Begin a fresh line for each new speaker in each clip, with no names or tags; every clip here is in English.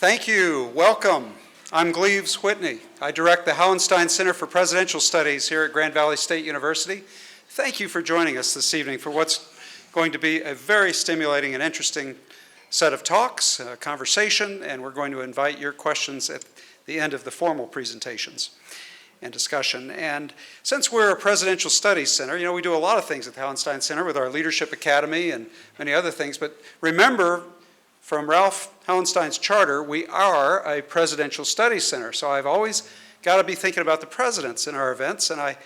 Thank you. Welcome. I'm Gleaves Whitney. I direct the Hauenstein Center for Presidential Studies here at Grand Valley State University. Thank you for joining us this evening for what's going to be a very stimulating and interesting set of talks, conversation, and we're going to invite your questions at the end of the formal presentations and discussion. And since we're a Presidential Studies Center, we do a lot of things at the Hauenstein Center with our Leadership Academy and many other things, but remember, from Ralph Hauenstein's charter, we are a Presidential Studies Center. So I've always got to be thinking about the presidents in our events, and I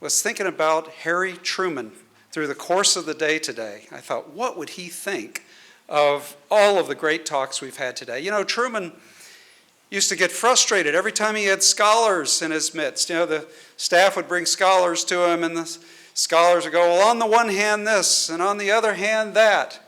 was thinking about Harry Truman through the course of the day today. I thought, what would he think of all of the great talks we've had today? Truman used to get frustrated every time he had scholars in his midst. The staff would bring scholars to him, and the scholars would go, well, on the one hand this, and on the other hand that.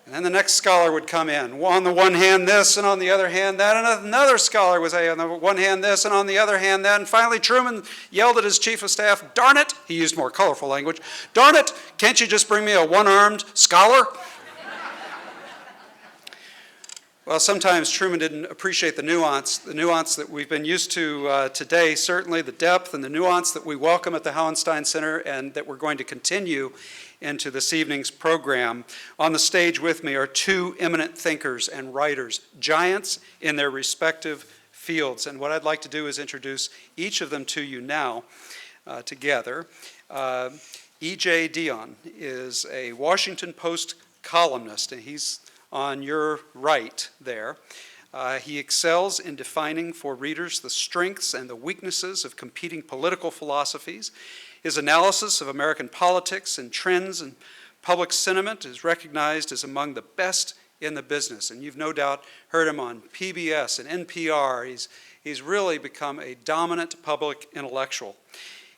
And then the next scholar would come in. Well, on the one hand this, and on the other hand that. And another scholar would say, on the one hand this, and on the other hand that. And finally, Truman yelled at his chief of staff, darn it, he used more colorful language, darn it, can't you just bring me a one-armed scholar? Well, sometimes Truman didn't appreciate the nuance that we've been used to today, certainly the depth and the nuance that we welcome at the Hauenstein Center and that we're going to continue into this evening's program. On the stage with me are two eminent thinkers and writers, giants in their respective fields. And what I'd like to do is introduce each of them to you now together. E.J. Dionne is a Washington Post columnist, and he's on your right there. He excels in defining for readers the strengths and the weaknesses of competing political philosophies. His analysis of American politics and trends and public sentiment is recognized as among the best in the business. And you've no doubt heard him on PBS and NPR. He's really become a dominant public intellectual.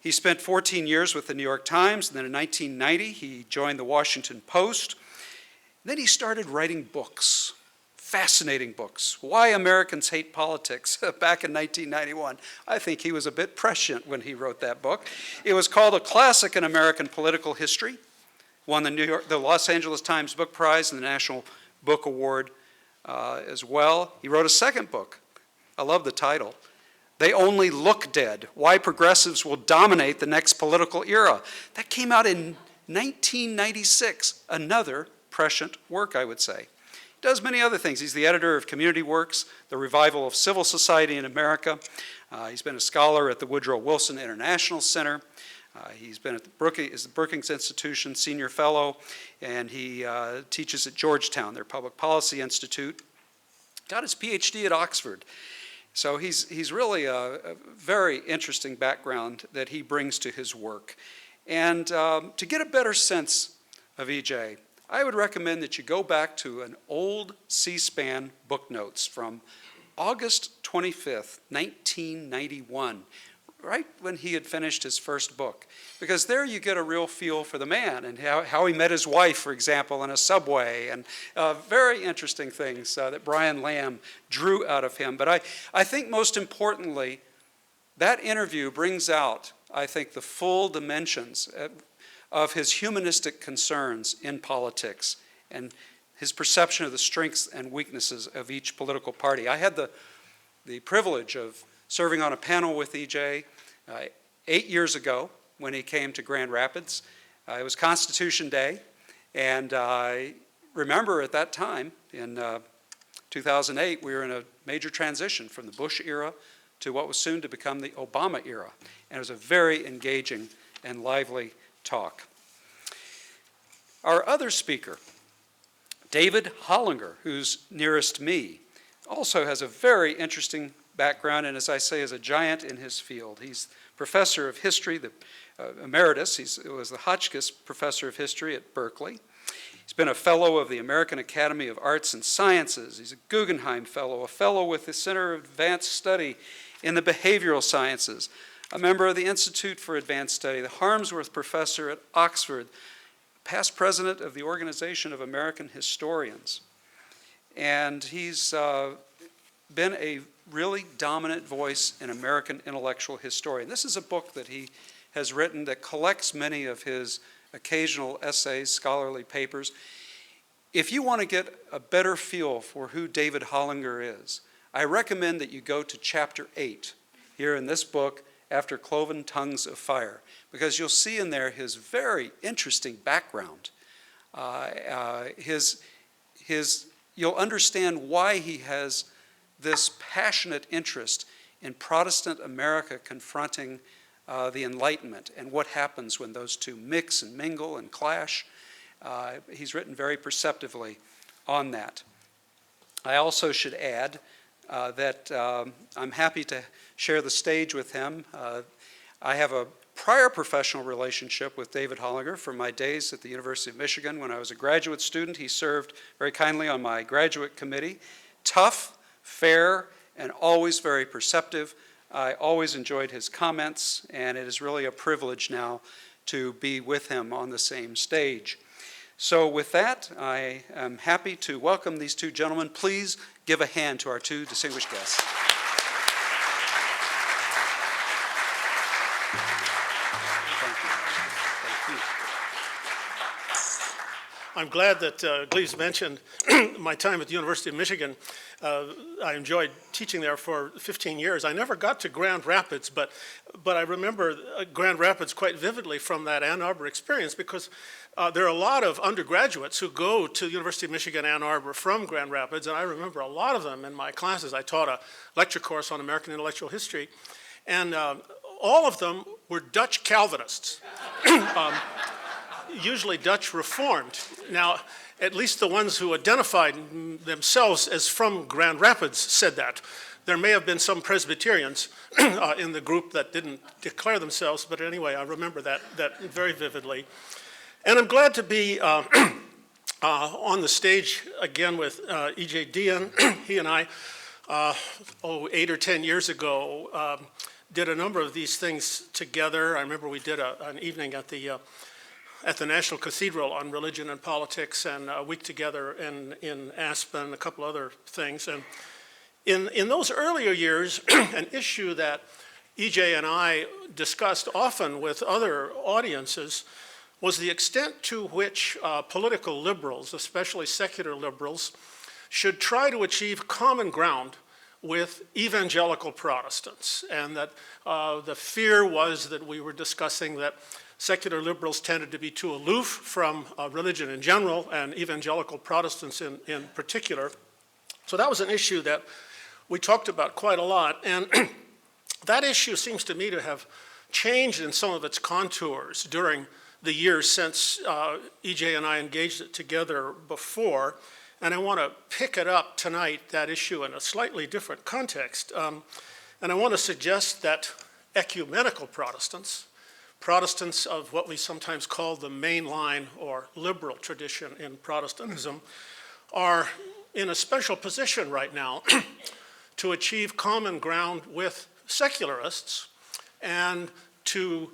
He spent 14 years with the New York Times, and then in 1990 he joined the Washington Post. Then he started writing books, fascinating books. Why Americans Hate Politics, back in 1991. I think he was a bit prescient when he wrote that book. It was called A Classic in American Political History, won the Los Angeles Times Book Prize and the National Book Award as well. He wrote a second book. I love the title. They Only Look Dead, Why Progressives Will Dominate the Next Political Era. That came out in 1996, another prescient work, I would say. He does many other things. He's the editor of Community Works, The Revival of Civil Society in America. He's been a scholar at the Woodrow Wilson International Center. He's been at the Brookings Institution Senior Fellow, and he teaches at Georgetown, their Public Policy Institute. Got his PhD at Oxford. So he's really a very interesting background that he brings to his work. And to get a better sense of E.J., I would recommend that you go back to an old C-SPAN book notes from August 25th, 1991, right when he had finished his first book. Because there you get a real feel for the man and how he met his wife, for example, in a subway, and very interesting things that Brian Lamb drew out of him. But I think most importantly, that interview brings out, I think, the full dimensions of his humanistic concerns in politics and his perception of the strengths and weaknesses of each political party. I had the privilege of serving on a panel with E.J. 8 years ago when he came to Grand Rapids. It was Constitution Day, and I remember at that time, in 2008, we were in a major transition from the Bush era to what was soon to become the Obama era. And it was a very engaging and lively talk. Our other speaker, David Hollinger, who's nearest me, also has a very interesting background, and as I say, is a giant in his field. He's professor of history, the emeritus. He was the Hotchkiss professor of history at Berkeley. He's been a fellow of the American Academy of Arts and Sciences. He's a Guggenheim fellow, a fellow with the Center of Advanced Study in the Behavioral Sciences, a member of the Institute for Advanced Study, the Harmsworth Professor at Oxford, past president of the Organization of American Historians. And he's been a really dominant voice in American intellectual history. And this is a book that he has written that collects many of his occasional essays, scholarly papers. If you want to get a better feel for who David Hollinger is, I recommend that you go to chapter 8 here in this book, After Cloven Tongues of Fire, because you'll see in there his very interesting background. You'll understand why he has this passionate interest in Protestant America confronting the Enlightenment and what happens when those two mix and mingle and clash. He's written very perceptively on that. I also should add that I'm happy to share the stage with him. I have a prior professional relationship with David Hollinger from my days at the University of Michigan. When I was a graduate student, he served very kindly on my graduate committee. Tough, fair, and always very perceptive. I always enjoyed his comments, and it is really a privilege now to be with him on the same stage. So with that, I am happy to welcome these two gentlemen. Please give a hand to our two distinguished guests.
I'm glad that Gleaves mentioned my time at the University of Michigan. I enjoyed teaching there for 15 years. I never got to Grand Rapids, but I remember Grand Rapids quite vividly from that Ann Arbor experience, because there are a lot of undergraduates who go to the University of Michigan, Ann Arbor from Grand Rapids, and I remember a lot of them in my classes. I taught a lecture course on American intellectual history, and all of them were Dutch Calvinists. Usually Dutch Reformed. Now, at least the ones who identified themselves as from Grand Rapids said that. There may have been some Presbyterians in the group that didn't declare themselves, but anyway, I remember that very vividly. And I'm glad to be on the stage again with E.J. Dionne. He and I, 8 or 10 years ago, did a number of these things together. I remember we did an evening at the National Cathedral on religion and politics, and a week together in Aspen, a couple other things. And in those earlier years, an issue that E.J. and I discussed often with other audiences was the extent to which political liberals, especially secular liberals, should try to achieve common ground with evangelical Protestants. And that the fear was that we were discussing that secular liberals tended to be too aloof from religion in general, and evangelical Protestants in particular. So that was an issue that we talked about quite a lot, and that issue seems to me to have changed in some of its contours during the years since E.J. and I engaged it together before, and I want to pick it up tonight, that issue, in a slightly different context. And I want to suggest that ecumenical Protestants of what we sometimes call the mainline or liberal tradition in Protestantism, are in a special position right now to achieve common ground with secularists and to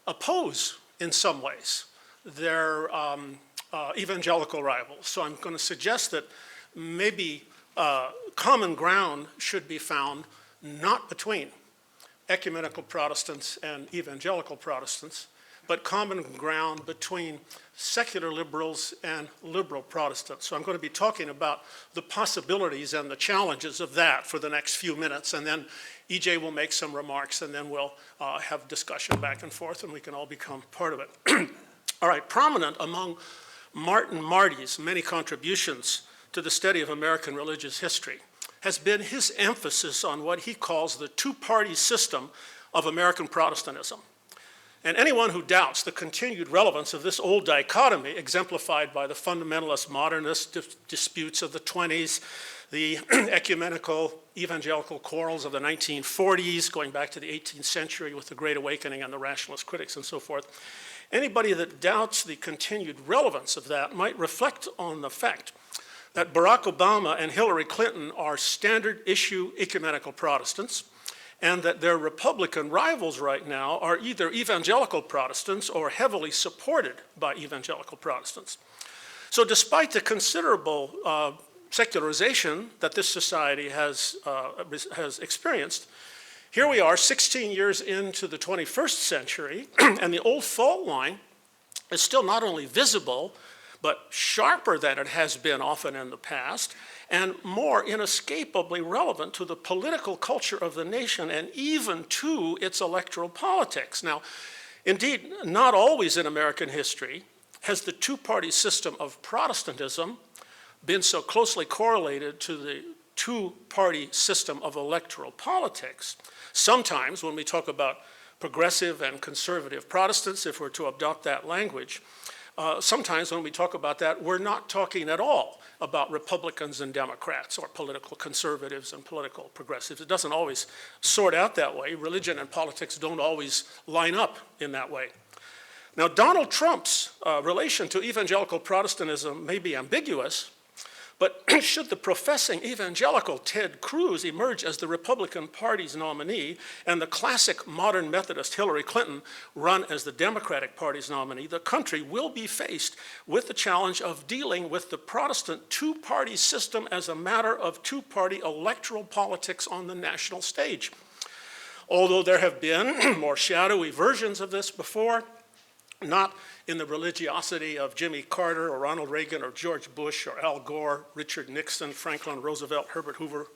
oppose, in some ways, their evangelical rivals. So I'm going to suggest that maybe common ground should be found not between ecumenical Protestants and evangelical Protestants, but common ground between secular liberals and liberal Protestants. So I'm going to be talking about the possibilities and the challenges of that for the next few minutes, and then E.J. will make some remarks, and then we'll have discussion back and forth, and we can all become part of it. All right, prominent among Martin Marty's many contributions to the study of American religious history has been his emphasis on what he calls the two-party system of American Protestantism. And anyone who doubts the continued relevance of this old dichotomy, exemplified by the fundamentalist modernist disputes of the 20s, the ecumenical evangelical quarrels of the 1940s, going back to the 18th century with the Great Awakening and the rationalist critics and so forth, anybody that doubts the continued relevance of that might reflect on the fact that Barack Obama and Hillary Clinton are standard issue ecumenical Protestants, and that their Republican rivals right now are either evangelical Protestants or heavily supported by evangelical Protestants. So despite the considerable secularization that this society has experienced, here we are 16 years into the 21st century, and the old fault line is still not only visible, but sharper than it has been often in the past, and more inescapably relevant to the political culture of the nation and even to its electoral politics. Now, indeed, not always in American history has the two-party system of Protestantism been so closely correlated to the two-party system of electoral politics. Sometimes when we talk about progressive and conservative Protestants, if we're to adopt that language, sometimes when we talk about that, we're not talking at all about Republicans and Democrats or political conservatives and political progressives. It doesn't always sort out that way. Religion and politics don't always line up in that way. Now, Donald Trump's relation to evangelical Protestantism may be ambiguous, but should the professing evangelical Ted Cruz emerge as the Republican Party's nominee and the classic modern Methodist Hillary Clinton run as the Democratic Party's nominee, the country will be faced with the challenge of dealing with the Protestant two-party system as a matter of two-party electoral politics on the national stage. Although there have been more shadowy versions of this before, not in the religiosity of Jimmy Carter or Ronald Reagan or George Bush or Al Gore, Richard Nixon, Franklin Roosevelt, Herbert Hoover,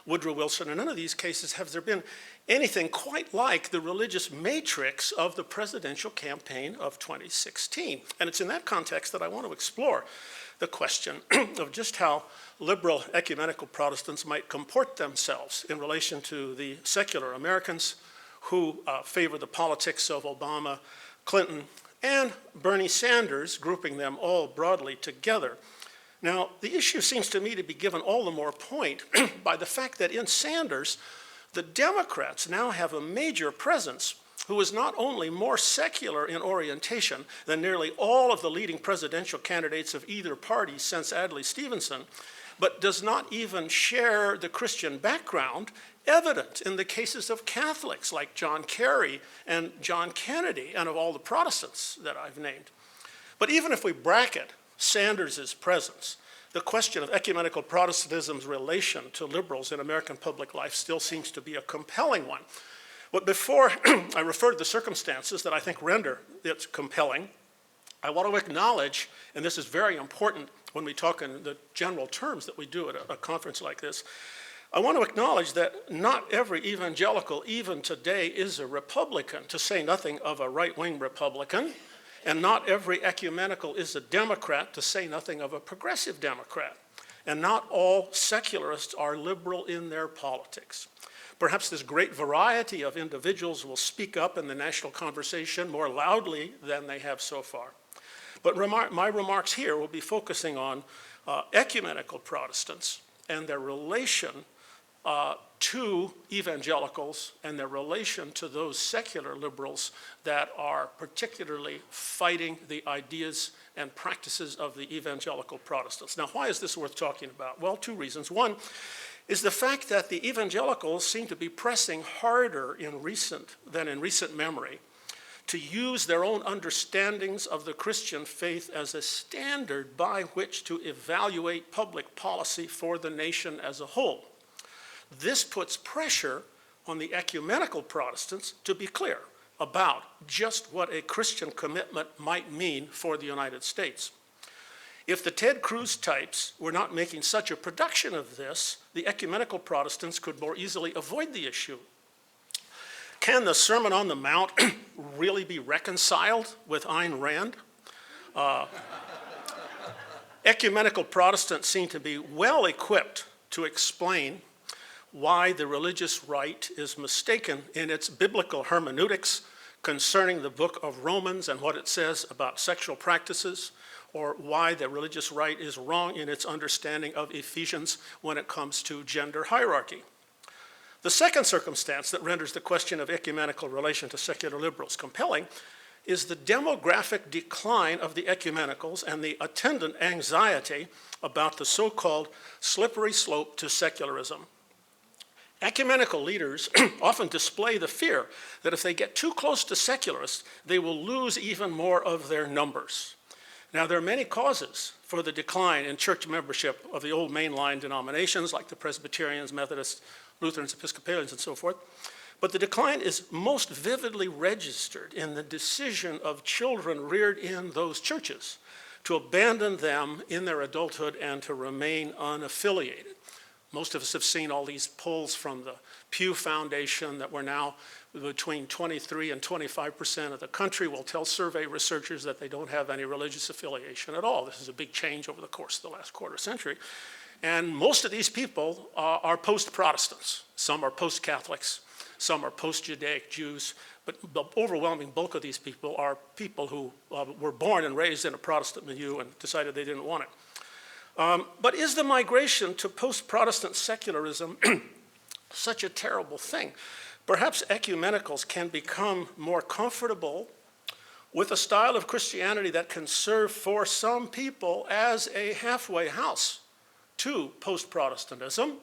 Woodrow Wilson. In none of these cases has there been anything quite like the religious matrix of the presidential campaign of 2016. And it's in that context that I want to explore the question of just how liberal ecumenical Protestants might comport themselves in relation to the secular Americans who favor the politics of Obama, Clinton, and Bernie Sanders, grouping them all broadly together. Now, the issue seems to me to be given all the more point by the fact that in Sanders, the Democrats now have a major presence who is not only more secular in orientation than nearly all of the leading presidential candidates of either party since Adlai Stevenson, but does not even share the Christian background evident in the cases of Catholics like John Kerry and John Kennedy and of all the Protestants that I've named. But even if we bracket Sanders' presence, the question of ecumenical Protestantism's relation to liberals in American public life still seems to be a compelling one. But before I refer to the circumstances that I think render it compelling, I want to acknowledge, and this is very important when we talk in the general terms that we do at a conference like this, I want to acknowledge that not every evangelical, even today, is a Republican, to say nothing of a right-wing Republican, and not every ecumenical is a Democrat, to say nothing of a progressive Democrat. And not all secularists are liberal in their politics. Perhaps this great variety of individuals will speak up in the national conversation more loudly than they have so far. But my remarks here will be focusing on ecumenical Protestants and their relation to evangelicals and their relation to those secular liberals that are particularly fighting the ideas and practices of the evangelical Protestants. Now, why is this worth talking about? Well, two reasons. One is the fact that the evangelicals seem to be pressing harder than in recent memory to use their own understandings of the Christian faith as a standard by which to evaluate public policy for the nation as a whole. This puts pressure on the ecumenical Protestants to be clear about just what a Christian commitment might mean for the United States. If the Ted Cruz types were not making such a production of this, the ecumenical Protestants could more easily avoid the issue. Can the Sermon on the Mount really be reconciled with Ayn Rand? Ecumenical Protestants seem to be well equipped to explain why the religious right is mistaken in its biblical hermeneutics concerning the book of Romans and what it says about sexual practices, or why the religious right is wrong in its understanding of Ephesians when it comes to gender hierarchy. The second circumstance that renders the question of ecumenical relation to secular liberals compelling is the demographic decline of the ecumenicals and the attendant anxiety about the so-called slippery slope to secularism. Ecumenical leaders often display the fear that if they get too close to secularists, they will lose even more of their numbers. Now, there are many causes for the decline in church membership of the old mainline denominations like the Presbyterians, Methodists, Lutherans, Episcopalians, and so forth. But the decline is most vividly registered in the decision of children reared in those churches to abandon them in their adulthood and to remain unaffiliated. Most of us have seen all these polls from the Pew Foundation that we're now between 23 and 25% of the country will tell survey researchers that they don't have any religious affiliation at all. This is a big change over the course of the last quarter century. And most of these people are post-Protestants. Some are post-Catholics, some are post-Judaic Jews, but the overwhelming bulk of these people are people who were born and raised in a Protestant milieu and decided they didn't want it. But is the migration to post-Protestant secularism such a terrible thing? Perhaps ecumenicals can become more comfortable with a style of Christianity that can serve for some people as a halfway house to post-Protestantism,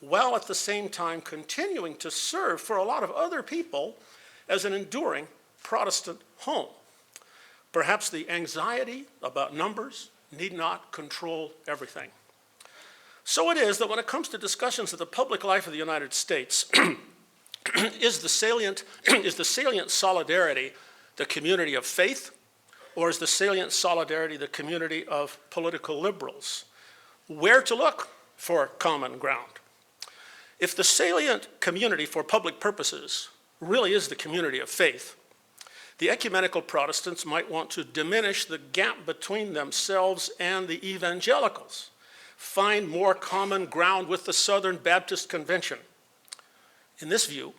while at the same time continuing to serve for a lot of other people as an enduring Protestant home. Perhaps the anxiety about numbers need not control everything. So it is that when it comes to discussions of the public life of the United States, is the salient solidarity the community of faith, or is the salient solidarity the community of political liberals? Where to look for common ground? If the salient community for public purposes really is the community of faith, the ecumenical Protestants might want to diminish the gap between themselves and the evangelicals, find more common ground with the Southern Baptist Convention. In this view,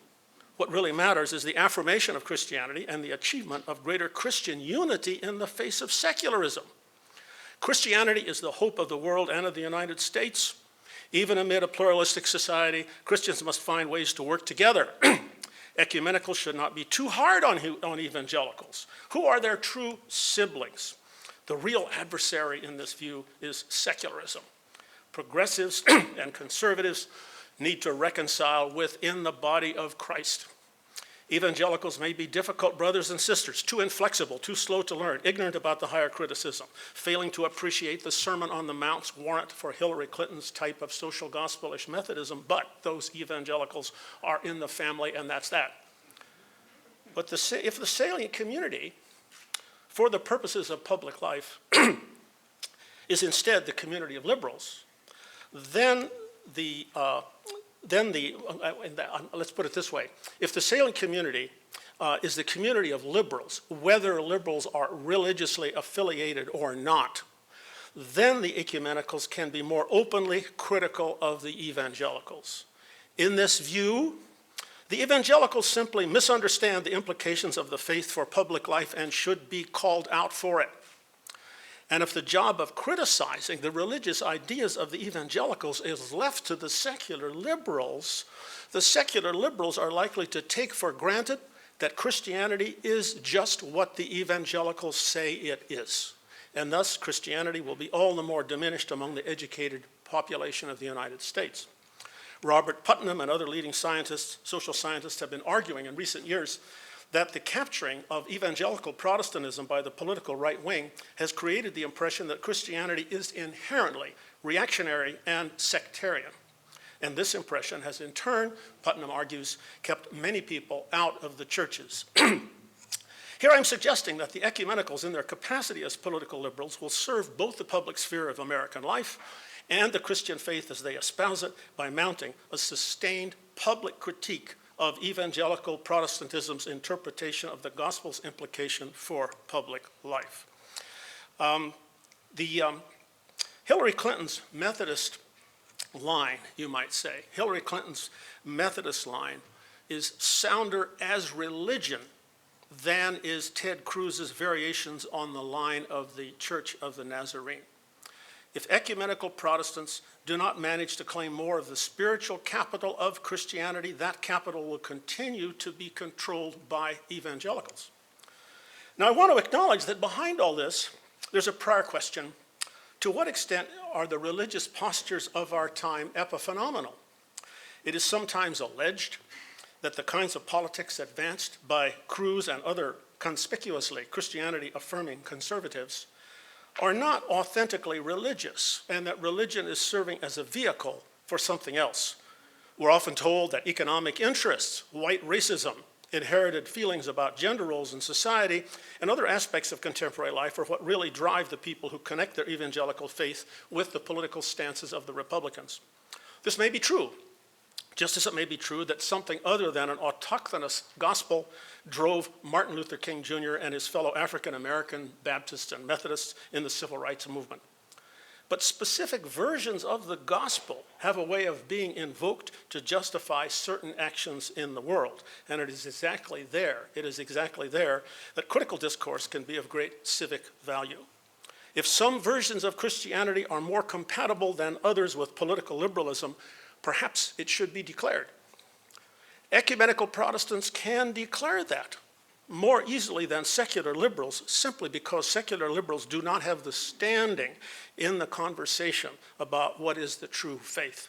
what really matters is the affirmation of Christianity and the achievement of greater Christian unity in the face of secularism. Christianity is the hope of the world and of the United States. Even amid a pluralistic society, Christians must find ways to work together. Ecumenicals should not be too hard on evangelicals, who are their true siblings. The real adversary in this view is secularism. Progressives and conservatives need to reconcile within the body of Christ. Evangelicals may be difficult brothers and sisters, too inflexible, too slow to learn, ignorant about the higher criticism, failing to appreciate the Sermon on the Mount's warrant for Hillary Clinton's type of social gospelish Methodism, but those evangelicals are in the family, and that's that. But if the salient community, for the purposes of public life, is instead the community of liberals, then let's put it this way. If the salient community is the community of liberals, whether liberals are religiously affiliated or not, then the ecumenicals can be more openly critical of the evangelicals. In this view, the evangelicals simply misunderstand the implications of the faith for public life and should be called out for it. And if the job of criticizing the religious ideas of the evangelicals is left to the secular liberals are likely to take for granted that Christianity is just what the evangelicals say it is. And thus, Christianity will be all the more diminished among the educated population of the United States. Robert Putnam and other leading scientists, social scientists, have been arguing in recent years that the capturing of evangelical Protestantism by the political right wing has created the impression that Christianity is inherently reactionary and sectarian. And this impression has in turn, Putnam argues, kept many people out of the churches. Here I'm suggesting that the ecumenicals in their capacity as political liberals will serve both the public sphere of American life and the Christian faith as they espouse it by mounting a sustained public critique of evangelical Protestantism's interpretation of the gospel's implication for public life. Hillary Clinton's Methodist line, you might say, Hillary Clinton's Methodist line is sounder as religion than is Ted Cruz's variations on the line of the Church of the Nazarene. If ecumenical Protestants do not manage to claim more of the spiritual capital of Christianity, that capital will continue to be controlled by evangelicals. Now, I want to acknowledge that behind all this, there's a prior question. To what extent are the religious postures of our time epiphenomenal? It is sometimes alleged that the kinds of politics advanced by Cruz and other conspicuously Christianity-affirming conservatives are not authentically religious, and that religion is serving as a vehicle for something else. We're often told that economic interests, white racism, inherited feelings about gender roles in society, and other aspects of contemporary life are what really drive the people who connect their evangelical faith with the political stances of the Republicans. This may be true, just as it may be true that something other than an autochthonous gospel drove Martin Luther King Jr. and his fellow African-American Baptists and Methodists in the civil rights movement. But specific versions of the gospel have a way of being invoked to justify certain actions in the world. And it is exactly there that critical discourse can be of great civic value. If some versions of Christianity are more compatible than others with political liberalism, perhaps it should be declared. Ecumenical Protestants can declare that more easily than secular liberals, simply because secular liberals do not have the standing in the conversation about what is the true faith.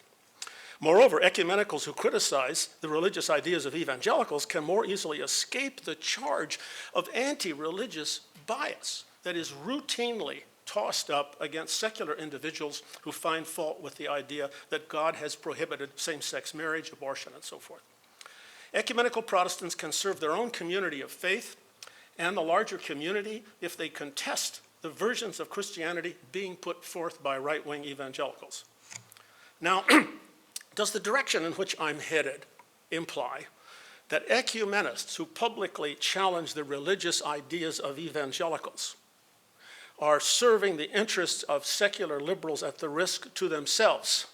Moreover, ecumenicals who criticize the religious ideas of evangelicals can more easily escape the charge of anti-religious bias that is routinely tossed up against secular individuals who find fault with the idea that God has prohibited same-sex marriage, abortion, and so forth. Ecumenical Protestants can serve their own community of faith and the larger community if they contest the versions of Christianity being put forth by right-wing evangelicals. Now, does the direction in which I'm headed imply that ecumenists who publicly challenge the religious ideas of evangelicals are serving the interests of secular liberals at the risk to themselves?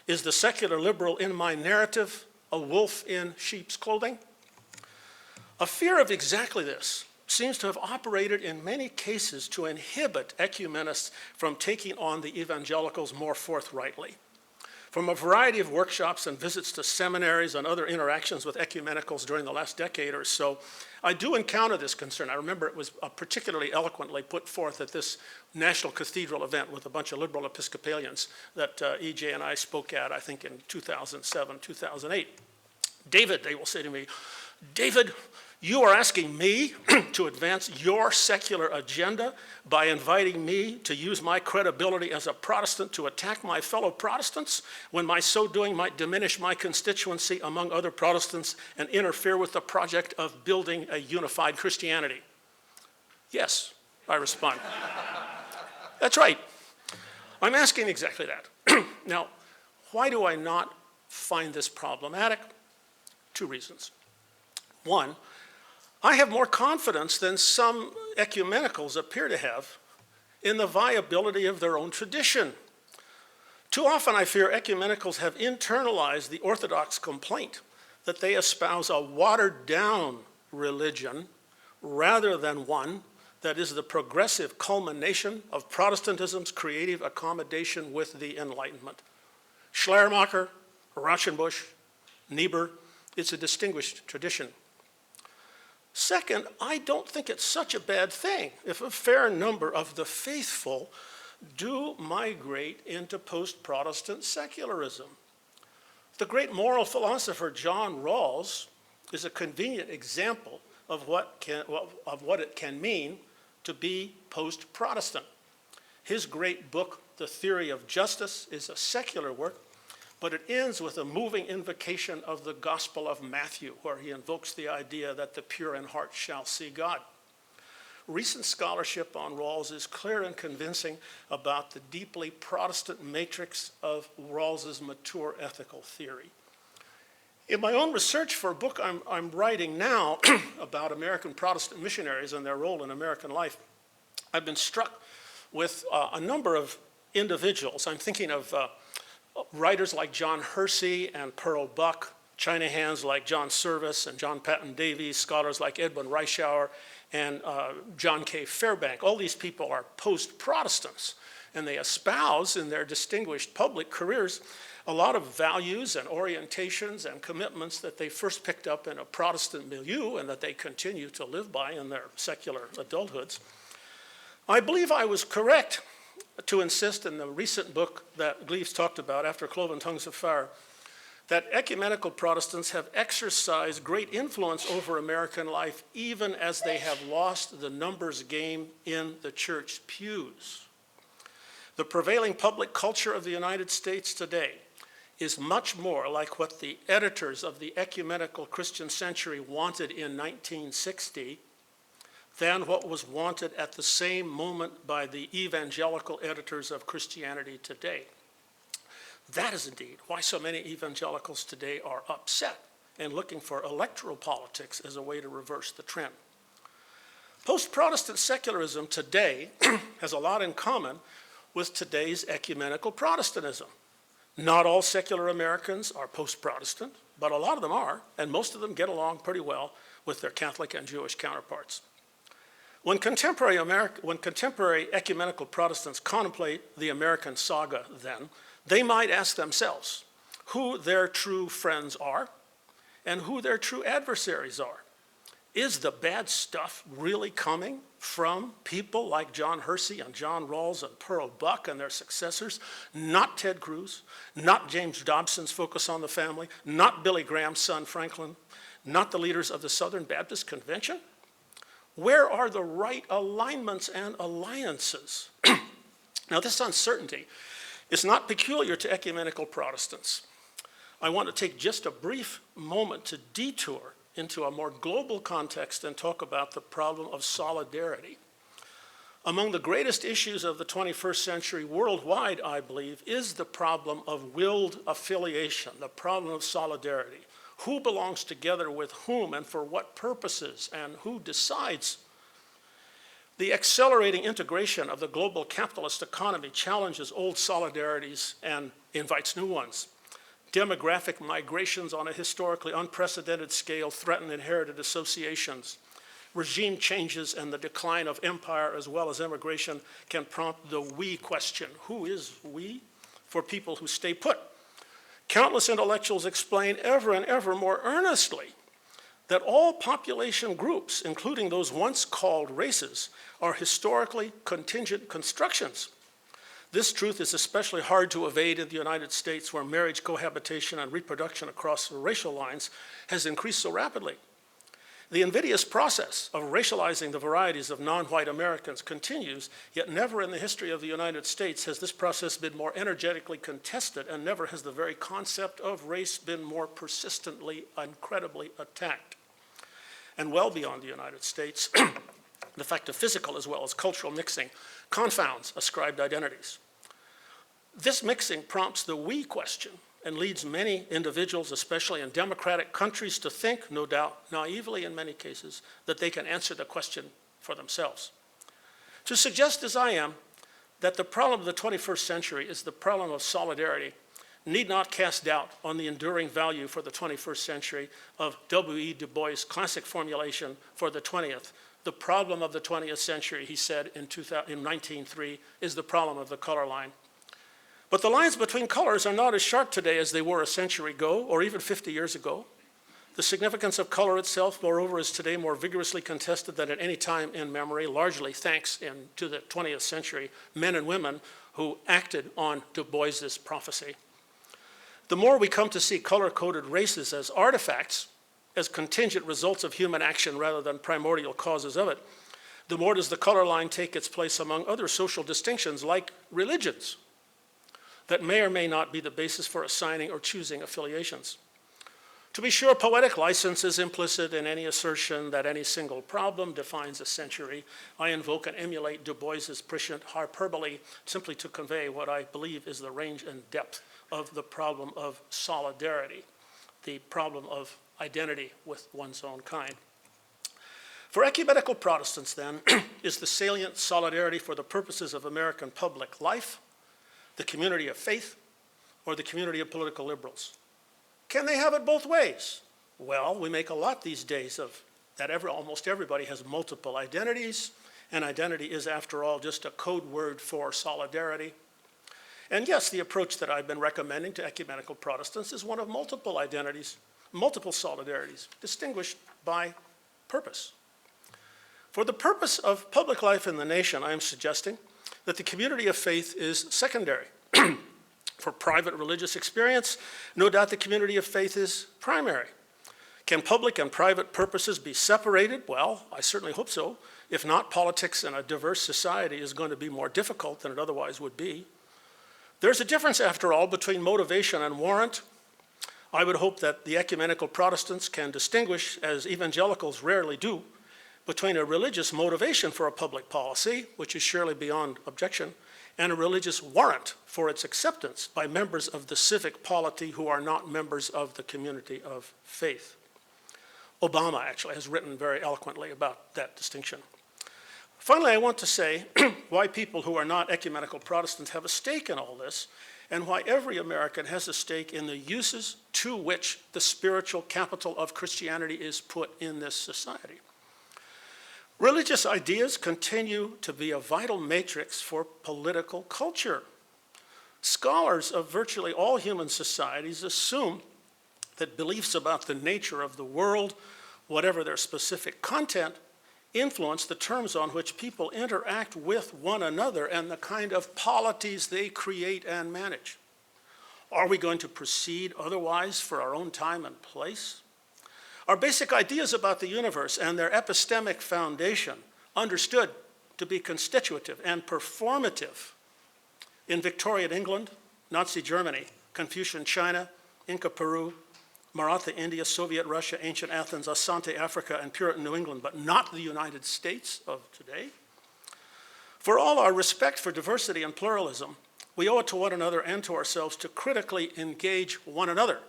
Is the secular liberal in my narrative a wolf in sheep's clothing? A fear of exactly this seems to have operated in many cases to inhibit ecumenists from taking on the evangelicals more forthrightly. From a variety of workshops and visits to seminaries and other interactions with ecumenicals during the last decade or so, I do encounter this concern. I remember it was particularly eloquently put forth at this National Cathedral event with a bunch of liberal Episcopalians that EJ and I spoke at, I think in 2007, 2008. David, they will say to me, David, you are asking me to advance your secular agenda by inviting me to use my credibility as a Protestant to attack my fellow Protestants, when my so doing might diminish my constituency among other Protestants and interfere with the project of building a unified Christianity? Yes, I respond. That's right. I'm asking exactly that. Now, why do I not find this problematic? Two reasons. One, I have more confidence than some ecumenicals appear to have in the viability of their own tradition. Too often I fear ecumenicals have internalized the Orthodox complaint that they espouse a watered-down religion rather than one that is the progressive culmination of Protestantism's creative accommodation with the Enlightenment. Schleiermacher, Rauschenbusch, Niebuhr, it's a distinguished tradition. Second, I don't think it's such a bad thing if a fair number of the faithful do migrate into post-Protestant secularism. The great moral philosopher John Rawls is a convenient example of what it can mean to be post-Protestant. His great book, The Theory of Justice, is a secular work, but it ends with a moving invocation of the Gospel of Matthew, where he invokes the idea that the pure in heart shall see God. Recent scholarship on Rawls is clear and convincing about the deeply Protestant matrix of Rawls's mature ethical theory. In my own research for a book I'm writing now about American Protestant missionaries and their role in American life, I've been struck with a number of individuals. I'm thinking of writers like John Hersey and Pearl Buck, China hands like John Service and John Patton Davies, scholars like Edwin Reischauer and John K. Fairbank. All these people are post-Protestants, and they espouse in their distinguished public careers a lot of values and orientations and commitments that they first picked up in a Protestant milieu and that they continue to live by in their secular adulthoods. I believe I was correct to insist in the recent book that Gleaves talked about, After Cloven Tongues of Fire, that ecumenical Protestants have exercised great influence over American life even as they have lost the numbers game in the church pews. The prevailing public culture of the United States today is much more like what the editors of the Ecumenical Christian Century wanted in 1960 than what was wanted at the same moment by the evangelical editors of Christianity Today. That is indeed why so many evangelicals today are upset and looking for electoral politics as a way to reverse the trend. Post-Protestant secularism today has a lot in common with today's ecumenical Protestantism. Not all secular Americans are post-Protestant, but a lot of them are, and most of them get along pretty well with their Catholic and Jewish counterparts. When contemporary ecumenical Protestants contemplate the American saga then, they might ask themselves who their true friends are and who their true adversaries are. Is the bad stuff really coming from people like John Hersey and John Rawls and Pearl Buck and their successors, not Ted Cruz, not James Dobson's Focus on the Family, not Billy Graham's son Franklin, not the leaders of the Southern Baptist Convention? Where are the right alignments and alliances? Now, this uncertainty is not peculiar to ecumenical Protestants. I want to take just a brief moment to detour into a more global context and talk about the problem of solidarity. Among the greatest issues of the 21st century worldwide, I believe, is the problem of willed affiliation, the problem of solidarity. Who belongs together with whom and for what purposes, and who decides? The accelerating integration of the global capitalist economy challenges old solidarities and invites new ones. Demographic migrations on a historically unprecedented scale threaten inherited associations. Regime changes and the decline of empire as well as immigration can prompt the we question. Who is we? For people who stay put. Countless intellectuals explain ever and ever more earnestly that all population groups, including those once called races, are historically contingent constructions. This truth is especially hard to evade in the United States, where marriage, cohabitation, and reproduction across racial lines has increased so rapidly. The invidious process of racializing the varieties of non-white Americans continues, yet never in the history of the United States has this process been more energetically contested, and never has the very concept of race been more persistently, incredibly attacked. And well beyond the United States, the fact of physical as well as cultural mixing confounds ascribed identities. This mixing prompts the we question and leads many individuals, especially in democratic countries, to think, no doubt, naively in many cases, that they can answer the question for themselves. To suggest, as I am, that the problem of the 21st century is the problem of solidarity need not cast doubt on the enduring value for the 21st century of W.E. Du Bois' classic formulation for the 20th. The problem of the 20th century, he said in 1903, is the problem of the color line. But the lines between colors are not as sharp today as they were a century ago or even 50 years ago. The significance of color itself, moreover, is today more vigorously contested than at any time in memory, largely thanks to the 20th century men and women who acted on Du Bois's prophecy. The more we come to see color-coded races as artifacts, as contingent results of human action rather than primordial causes of it, the more does the color line take its place among other social distinctions like religions that may or may not be the basis for assigning or choosing affiliations. To be sure, poetic license is implicit in any assertion that any single problem defines a century. I invoke and emulate Du Bois's prescient hyperbole simply to convey what I believe is the range and depth of the problem of solidarity, the problem of identity with one's own kind. For ecumenical Protestants, then, is the salient solidarity for the purposes of American public life, the community of faith, or the community of political liberals? Can they have it both ways? Well, we make a lot these days of that almost everybody has multiple identities, and identity is, after all, just a code word for solidarity. And yes, the approach that I've been recommending to ecumenical Protestants is one of multiple identities, multiple solidarities, distinguished by purpose. For the purpose of public life in the nation, I am suggesting that the community of faith is secondary. For private religious experience, no doubt the community of faith is primary. Can public and private purposes be separated? Well, I certainly hope so. If not, politics in a diverse society is going to be more difficult than it otherwise would be. There's a difference, after all, between motivation and warrant. I would hope that the ecumenical Protestants can distinguish, as evangelicals rarely do, between a religious motivation for a public policy, which is surely beyond objection, and a religious warrant for its acceptance by members of the civic polity who are not members of the community of faith. Obama actually has written very eloquently about that distinction. Finally, I want to say why people who are not ecumenical Protestants have a stake in all this, and why every American has a stake in the uses to which the spiritual capital of Christianity is put in this society. Religious ideas continue to be a vital matrix for political culture. Scholars of virtually all human societies assume that beliefs about the nature of the world, whatever their specific content, influence the terms on which people interact with one another and the kind of polities they create and manage. Are we going to proceed otherwise for our own time and place? Our basic ideas about the universe and their epistemic foundation, understood to be constitutive and performative in Victorian England, Nazi Germany, Confucian China, Inca Peru, Maratha India, Soviet Russia, ancient Athens, Asante Africa, and Puritan New England, but not the United States of today. For all our respect for diversity and pluralism, we owe it to one another and to ourselves to critically engage one another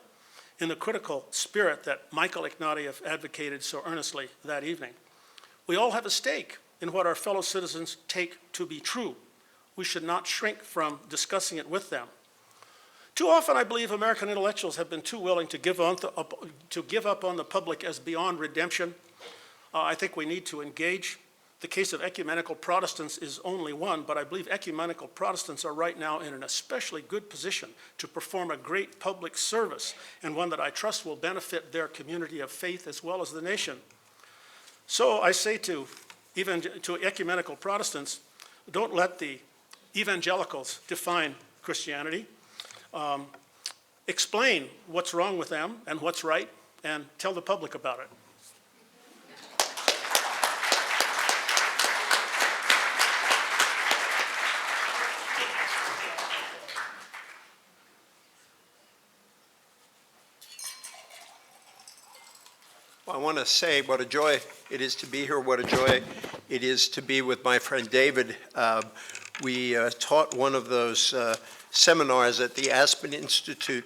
in the critical spirit that Michael Ignatieff advocated so earnestly that evening. We all have a stake in what our fellow citizens take to be true. We should not shrink from discussing it with them. Too often, I believe, American intellectuals have been too willing to give up on the public as beyond redemption. I think we need to engage. The case of ecumenical Protestants is only one, but I believe ecumenical Protestants are right now in an especially good position to perform a great public service, and one that I trust will benefit their community of faith as well as the nation. So I say to ecumenical Protestants, don't let the evangelicals define Christianity. Explain what's wrong with them and what's right, and tell the public about it.
Well, I want to say what a joy it is to be here, what a joy it is to be with my friend David. We taught one of those seminars at the Aspen Institute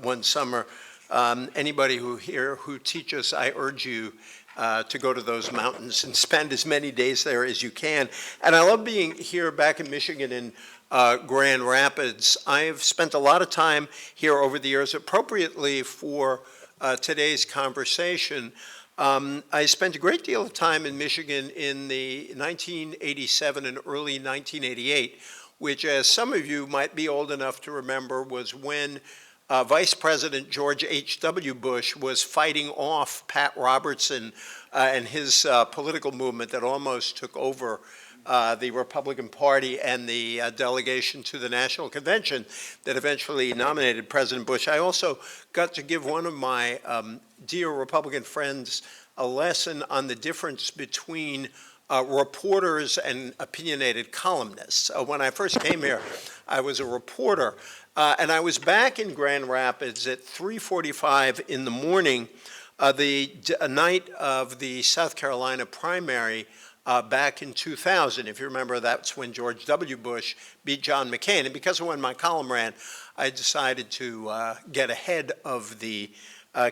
one summer. Anybody who teaches, I urge you to go to those mountains and spend as many days there as you can. And I love being here back in Michigan in Grand Rapids. I've spent a lot of time here over the years, appropriately for today's conversation. I spent a great deal of time in Michigan in the 1987 and early 1988, which, as some of you might be old enough to remember, was when Vice President George H.W. Bush was fighting off Pat Robertson and his political movement that almost took over the Republican Party and the delegation to the National Convention that eventually nominated President Bush. I also got to give one of my dear Republican friends a lesson on the difference between reporters and opinionated columnists. When I first came here, I was a reporter, and I was back in Grand Rapids at 3:45 in the morning, the night of the South Carolina primary back in 2000. If you remember, that's when George W. Bush beat John McCain. And because of when my column ran, I decided to get ahead of the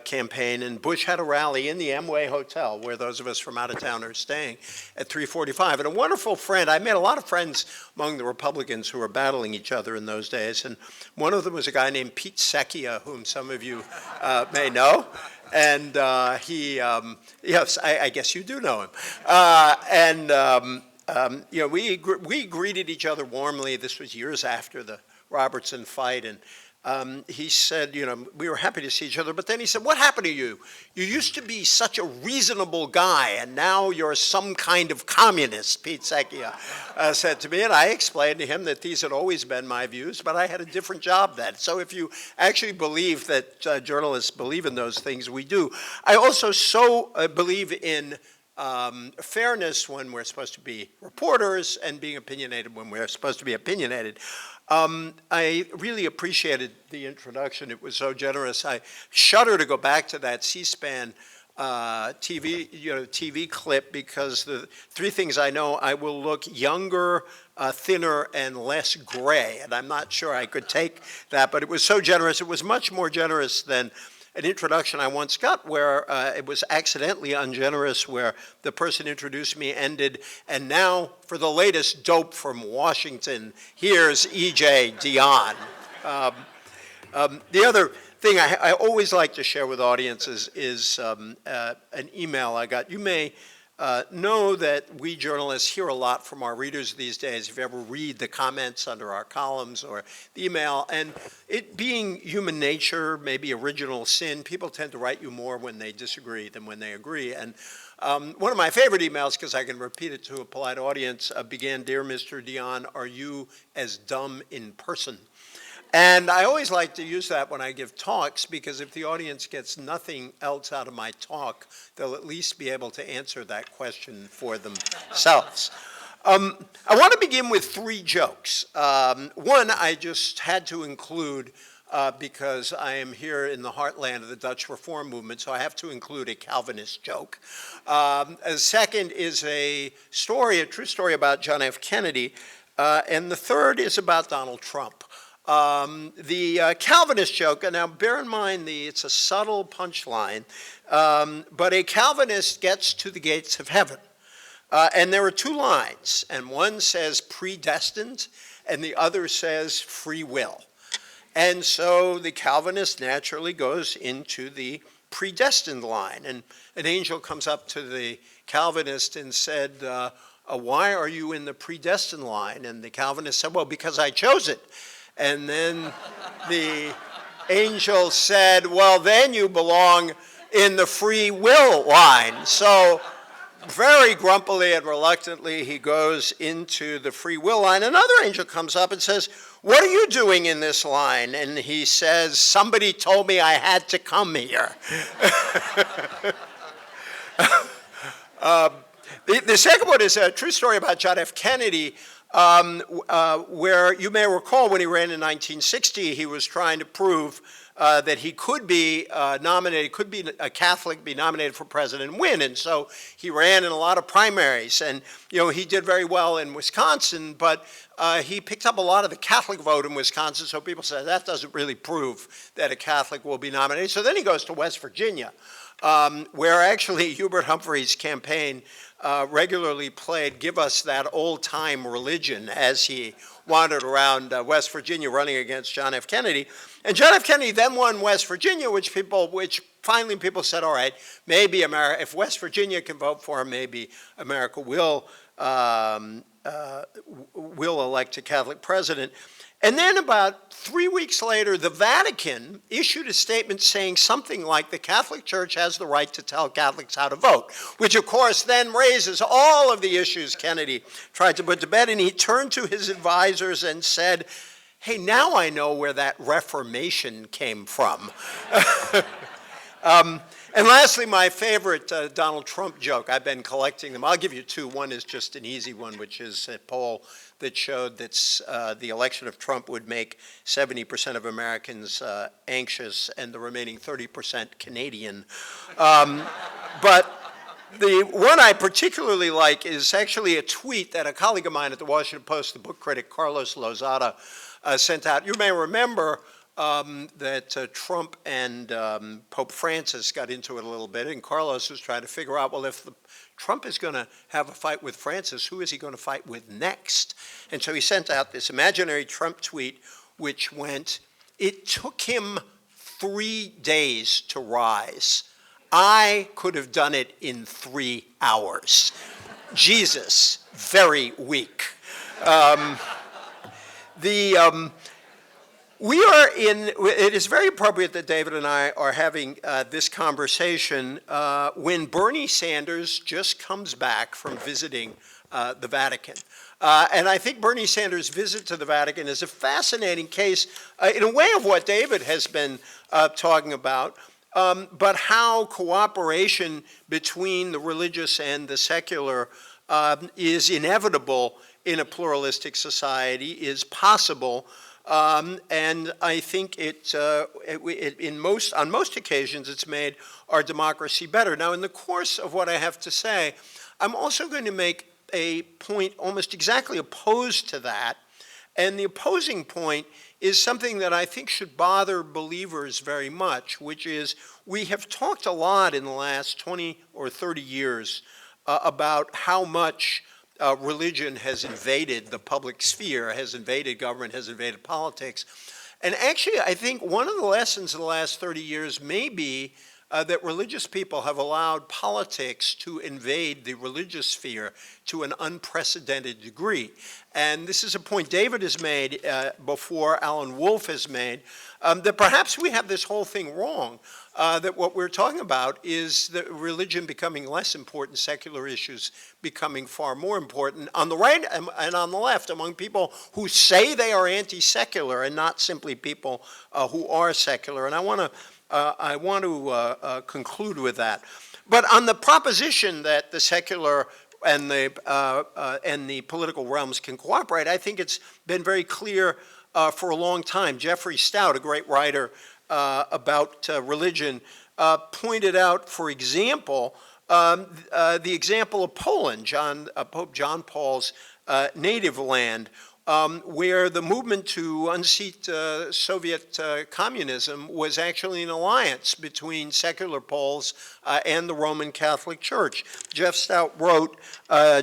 campaign, and Bush had a rally in the Amway Hotel, where those of us from out of town are staying, at 3:45. And a wonderful friend, I made a lot of friends among the Republicans who were battling each other in those days, and one of them was a guy named Pete Secchia, whom some of you may know. And yes, I guess you do know him. We greeted each other warmly. This was years after the Robertson fight, and he said, we were happy to see each other, but then he said, what happened to you? You used to be such a reasonable guy, and now you're some kind of communist, Pete Secchia said to me, and I explained to him that these had always been my views, but I had a different job then. So if you actually believe that journalists believe in those things, we do. I also believe in fairness when we're supposed to be reporters, and being opinionated when we're supposed to be opinionated. I really appreciated the introduction. It was so generous. I shudder to go back to that C-SPAN TV clip, because the three things I know: I will look younger, thinner, and less gray. And I'm not sure I could take that, but it was so generous. It was much more generous than an introduction I once got, where it was accidentally ungenerous, where the person introduced me ended, and now for the latest dope from Washington, here's E.J. Dionne. The other thing I always like to share with audiences is an email I got. You may know that we journalists hear a lot from our readers these days. If you ever read the comments under our columns or the email, and it being human nature, maybe original sin, people tend to write you more when they disagree than when they agree. And one of my favorite emails, because I can repeat it to a polite audience, began, "Dear Mr. Dionne, are you as dumb in person?" And I always like to use that when I give talks, because if the audience gets nothing else out of my talk, they'll at least be able to answer that question for themselves. I want to begin with three jokes. One I just had to include because I am here in the heartland of the Dutch Reform movement, so I have to include a Calvinist joke. A second is a true story about John F. Kennedy. And the third is about Donald Trump. The Calvinist joke, and now bear in mind it's a subtle punchline, but a Calvinist gets to the gates of heaven. And there are two lines, and one says predestined, and the other says free will. And so the Calvinist naturally goes into the predestined line, and an angel comes up to the Calvinist and said, "Why are you in the predestined line?" And the Calvinist said, "Well, because I chose it." And then the angel said, "Well, then you belong in the free will line." So very grumpily and reluctantly, he goes into the free will line. Another angel comes up and says, "What are you doing in this line?" And he says, "Somebody told me I had to come here." The second one is a true story about John F. Kennedy, where you may recall when he ran in 1960, he was trying to prove that he could be nominated, could be a Catholic, be nominated for president and win. And so he ran in a lot of primaries. And, he did very well in Wisconsin, but he picked up a lot of the Catholic vote in Wisconsin. So people said that doesn't really prove that a Catholic will be nominated. So then he goes to West Virginia, where actually Hubert Humphrey's campaign regularly played "Give Us That Old-Time Religion" as he wandered around West Virginia running against John F. Kennedy. And John F. Kennedy then won West Virginia, which finally people said, all right, maybe America, if West Virginia can vote for him, maybe America will elect a Catholic president. And then about 3 weeks later, the Vatican issued a statement saying something like the Catholic Church has the right to tell Catholics how to vote, which of course then raises all of the issues Kennedy tried to put to bed. And he turned to his advisors and said, "Hey, now I know where that Reformation came from." And lastly, my favorite Donald Trump joke. I've been collecting them. I'll give you two. One is just an easy one, which is a poll that showed that the election of Trump would make 70% of Americans anxious and the remaining 30% Canadian. But the one I particularly like is actually a tweet that a colleague of mine at the Washington Post, the book critic Carlos Lozada, sent out. You may remember that Trump and Pope Francis got into it a little bit, and Carlos was trying to figure out, well, if Trump is going to have a fight with Francis, who is he going to fight with next? And so he sent out this imaginary Trump tweet, which went, "It took him 3 days to rise. I could have done it in 3 hours. Jesus, very weak." It is very appropriate that David and I are having this conversation when Bernie Sanders just comes back from visiting the Vatican. And I think Bernie Sanders' visit to the Vatican is a fascinating case, in a way, of what David has been talking about. but how cooperation between the religious and the secular is inevitable in a pluralistic society, is possible. And I think on most occasions, it's made our democracy better. Now, in the course of what I have to say, I'm also going to make a point almost exactly opposed to that. And the opposing point is something that I think should bother believers very much, which is we have talked a lot in the last 20 or 30 years about how much religion has invaded the public sphere, has invaded government, has invaded politics. And actually, I think one of the lessons of the last 30 years may be that religious people have allowed politics to invade the religious sphere to an unprecedented degree. And this is a point David has made before, Alan Wolf has made, that perhaps we have this whole thing wrong, that what we're talking about is that religion becoming less important, secular issues becoming far more important on the right and on the left, among people who say they are anti-secular and not simply people who are secular. And I want to conclude with that. But on the proposition that the secular and the political realms can cooperate, I think it's been very clear for a long time. Jeffrey Stout, a great writer about religion, pointed out, for example, the example of Poland, Pope John Paul's native land, where the movement to unseat Soviet communism was actually an alliance between secular Poles and the Roman Catholic Church. Jeff Stout wrote,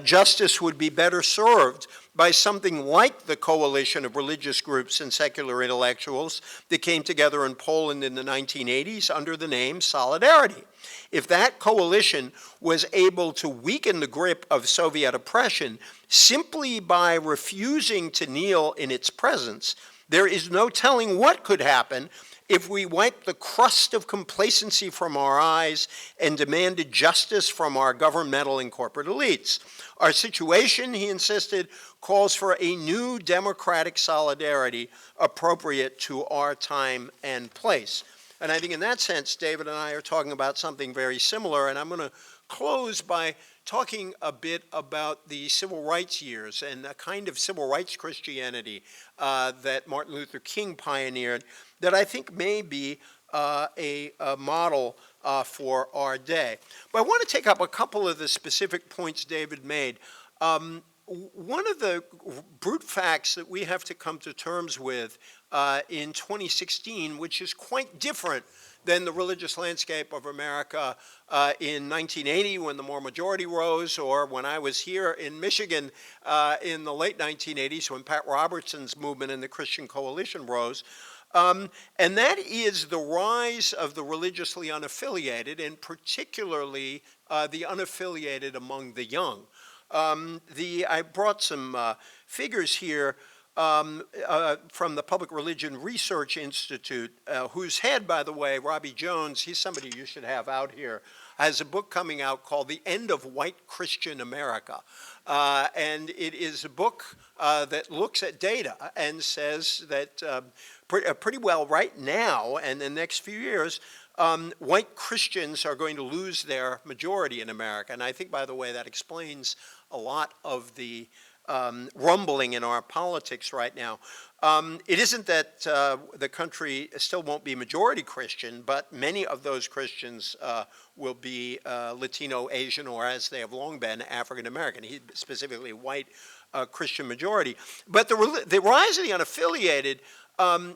justice would be better served by something like the coalition of religious groups and secular intellectuals that came together in Poland in the 1980s under the name Solidarity. If that coalition was able to weaken the grip of Soviet oppression simply by refusing to kneel in its presence, there is no telling what could happen if we wiped the crust of complacency from our eyes and demanded justice from our governmental and corporate elites. Our situation, he insisted, calls for a new democratic solidarity appropriate to our time and place. And I think in that sense, David and I are talking about something very similar, and I'm going to close by talking a bit about the civil rights years and a kind of civil rights Christianity that Martin Luther King pioneered that I think may be a model for our day. But I want to take up a couple of the specific points David made. One of the brute facts that we have to come to terms with in 2016, which is quite different than the religious landscape of America in 1980 when the Moore majority rose, or when I was here in Michigan in the late 1980s when Pat Robertson's movement and the Christian Coalition rose. And that is the rise of the religiously unaffiliated, and particularly the unaffiliated among the young. I brought some figures here from the Public Religion Research Institute, whose head, by the way, Robbie Jones, he's somebody you should have out here, has a book coming out called The End of White Christian America. And it is a book that looks at data and says that pretty well right now and in the next few years, white Christians are going to lose their majority in America. And I think, by the way, that explains a lot of the rumbling in our politics right now. It isn't that the country still won't be majority Christian, but many of those Christians will be Latino, Asian, or as they have long been, African American, specifically white Christian majority. But the rise of the unaffiliated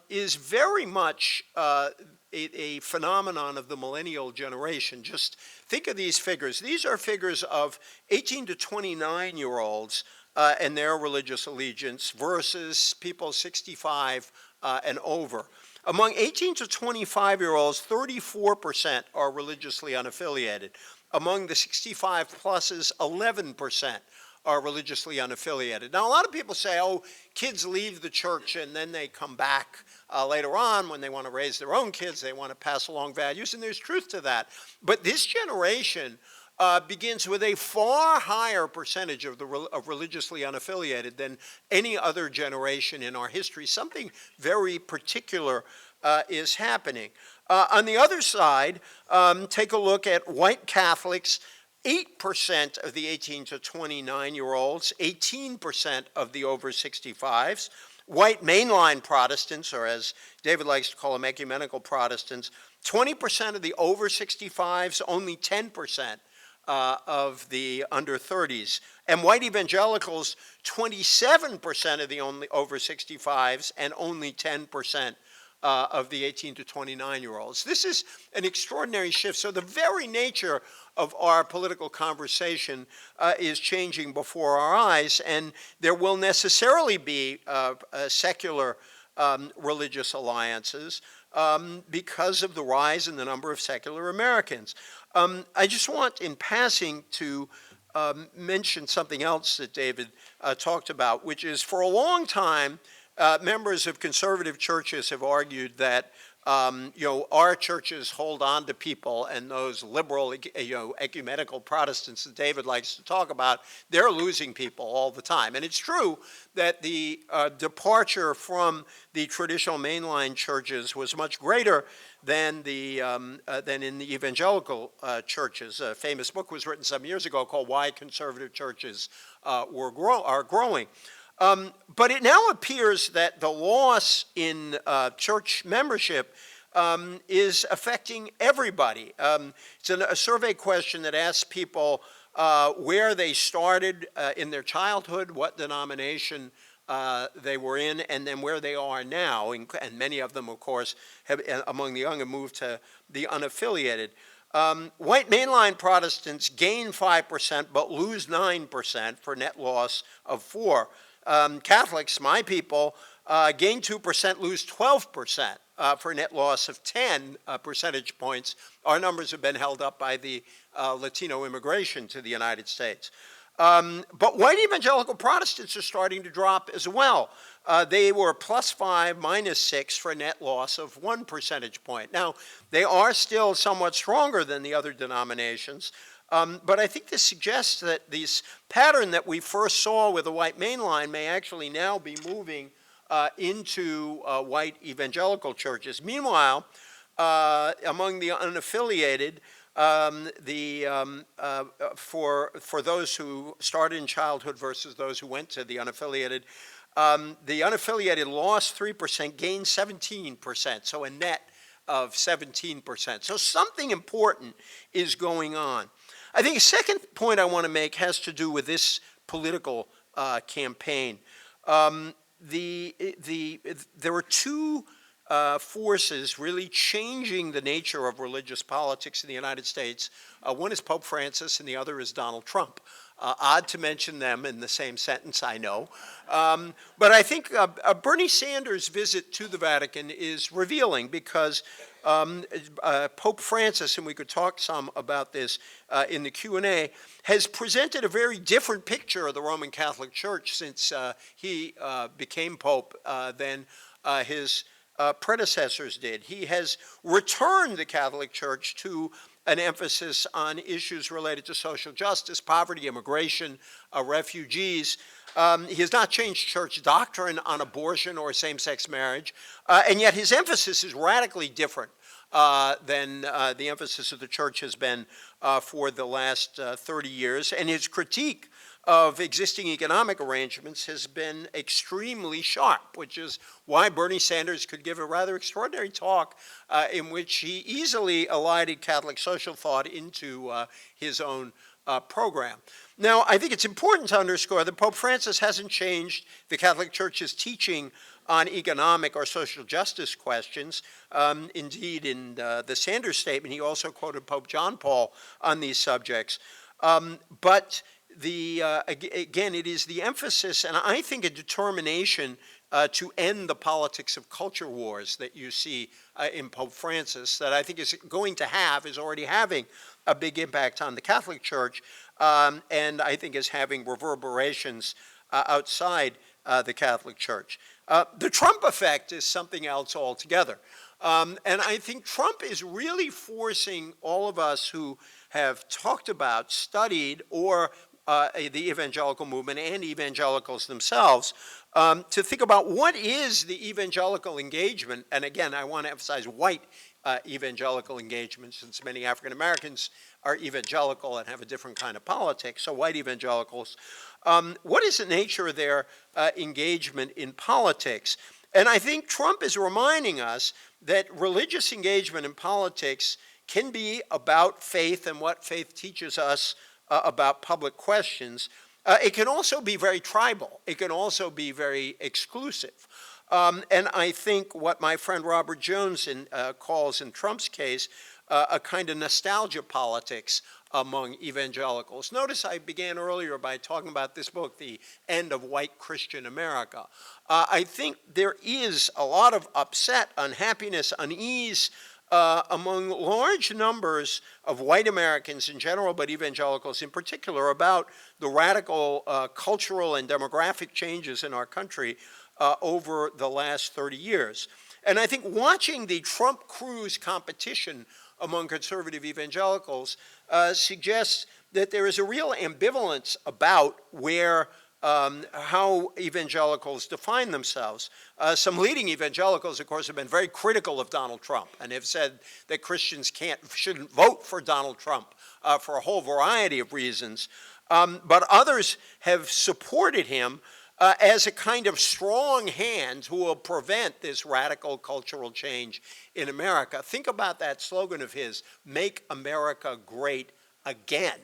is very much a phenomenon of the millennial generation. Just think of these figures. These are figures of 18 to 29-year-olds and their religious allegiance versus people 65 and over. Among 18 to 25-year-olds, 34% are religiously unaffiliated. Among the 65 pluses, 11% are religiously unaffiliated. Now, a lot of people say, oh, kids leave the church and then they come back later on when they want to raise their own kids, they want to pass along values, and there's truth to that. But this generation begins with a far higher percentage of religiously unaffiliated than any other generation in our history. Something very particular is happening. On the other side, take a look at white Catholics. 8% of the 18 to 29-year-olds, 18% of the over 65s, white mainline Protestants, or as David likes to call them, ecumenical Protestants, 20% of the over 65s, only 10% of the under 30s. And white evangelicals, 27% of the only over 65s and only 10% of the 18 to 29-year-olds. This is an extraordinary shift. So the very nature of our political conversation is changing before our eyes, and there will necessarily be secular religious alliances because of the rise in the number of secular Americans. I just want, in passing, to mention something else that David talked about, which is for a long time, members of conservative churches have argued that our churches hold on to people, and those liberal, ecumenical Protestants that David likes to talk about, they're losing people all the time. And it's true that the departure from the traditional mainline churches was much greater than in the evangelical churches. A famous book was written some years ago called "Why Conservative Churches Are Growing." But it now appears that the loss in church membership is affecting everybody. It's a survey question that asks people where they started in their childhood, what denomination they were in, and then where they are now. And many of them, of course, among the young, have moved to the unaffiliated. White mainline Protestants gain 5% but lose 9% for net loss of 4%. Catholics, my people, gain 2%, lose 12% for a net loss of 10 percentage points. Our numbers have been held up by the Latino immigration to the United States. But white evangelical Protestants are starting to drop as well. They were +5, -6 for a net loss of 1 percentage point. Now, they are still somewhat stronger than the other denominations, but I think this suggests that this pattern that we first saw with the white mainline may actually now be moving into white evangelical churches. Meanwhile, among the unaffiliated, for those who started in childhood versus those who went to the unaffiliated lost 3%, gained 17%, so a net of 17%. So something important is going on. I think a second point I want to make has to do with this political campaign. There were two forces really changing the nature of religious politics in the United States. One is Pope Francis and the other is Donald Trump. Odd to mention them in the same sentence, I know. But I think Bernie Sanders' visit to the Vatican is revealing because Pope Francis, and we could talk some about this in the Q&A, has presented a very different picture of the Roman Catholic Church since he became Pope than his predecessors did. He has returned the Catholic Church to an emphasis on issues related to social justice, poverty, immigration, refugees. He has not changed church doctrine on abortion or same-sex marriage, and yet his emphasis is radically different than the emphasis of the church has been for the last 30 years, and his critique of existing economic arrangements has been extremely sharp, which is why Bernie Sanders could give a rather extraordinary talk in which he easily elided Catholic social thought into his own program. Now, I think it's important to underscore that Pope Francis hasn't changed the Catholic Church's teaching on economic or social justice questions. Indeed, in the Sanders statement, he also quoted Pope John Paul on these subjects. But again, it is the emphasis, and I think a determination to end the politics of culture wars that you see in Pope Francis that I think is already having a big impact on the Catholic Church, and I think is having reverberations outside the Catholic Church. The Trump effect is something else altogether. And I think Trump is really forcing all of us who have talked about, studied, or the evangelical movement and evangelicals themselves, to think about what is the evangelical engagement. And again, I want to emphasize white evangelical engagement, since many African Americans are evangelical and have a different kind of politics. So white evangelicals, what is the nature of their engagement in politics? And I think Trump is reminding us that religious engagement in politics can be about faith and what faith teaches us about public questions. It can also be very tribal. It can also be very exclusive. And I think what my friend Robert Jones calls, in Trump's case, a kind of nostalgia politics among evangelicals. Notice I began earlier by talking about this book, The End of White Christian America. I think there is a lot of upset, unhappiness, unease among large numbers of white Americans in general, but evangelicals in particular, about the radical cultural and demographic changes in our country over the last 30 years. And I think watching the Trump-Cruz competition among conservative evangelicals suggests that there is a real ambivalence about how evangelicals define themselves. Some leading evangelicals, of course, have been very critical of Donald Trump and have said that Christians shouldn't vote for Donald Trump for a whole variety of reasons. But others have supported him as a kind of strong hand who will prevent this radical cultural change in America. Think about that slogan of his, "Make America Great Again."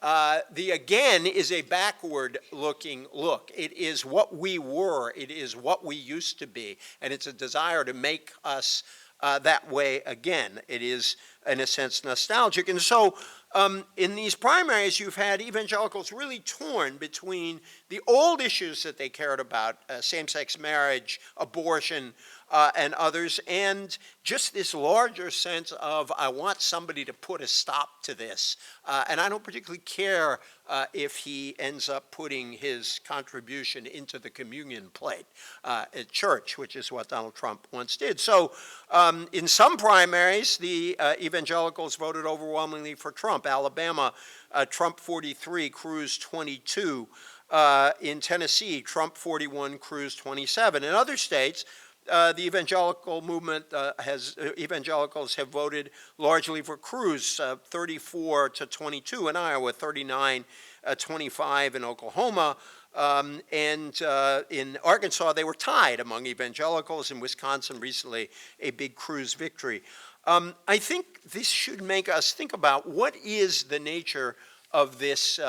The again is a backward-looking look. It is what we were. It is what we used to be. And it's a desire to make us that way again. It is, in a sense, nostalgic. And so in these primaries, you've had evangelicals really torn between the old issues that they cared about, same-sex marriage, abortion, and others, and just this larger sense of, I want somebody to put a stop to this. And I don't particularly care if he ends up putting his contribution into the communion plate at church, which is what Donald Trump once did. So in some primaries, the evangelicals voted overwhelmingly for Trump. Alabama, Trump 43, Cruz 22. In Tennessee, Trump 41, Cruz 27. In other states, the evangelical movement evangelicals have voted largely for Cruz, 34 to 22 in Iowa, 39-25 in Oklahoma, and in Arkansas they were tied among evangelicals. In Wisconsin recently, a big Cruz victory. I think this should make us think about what is the nature of this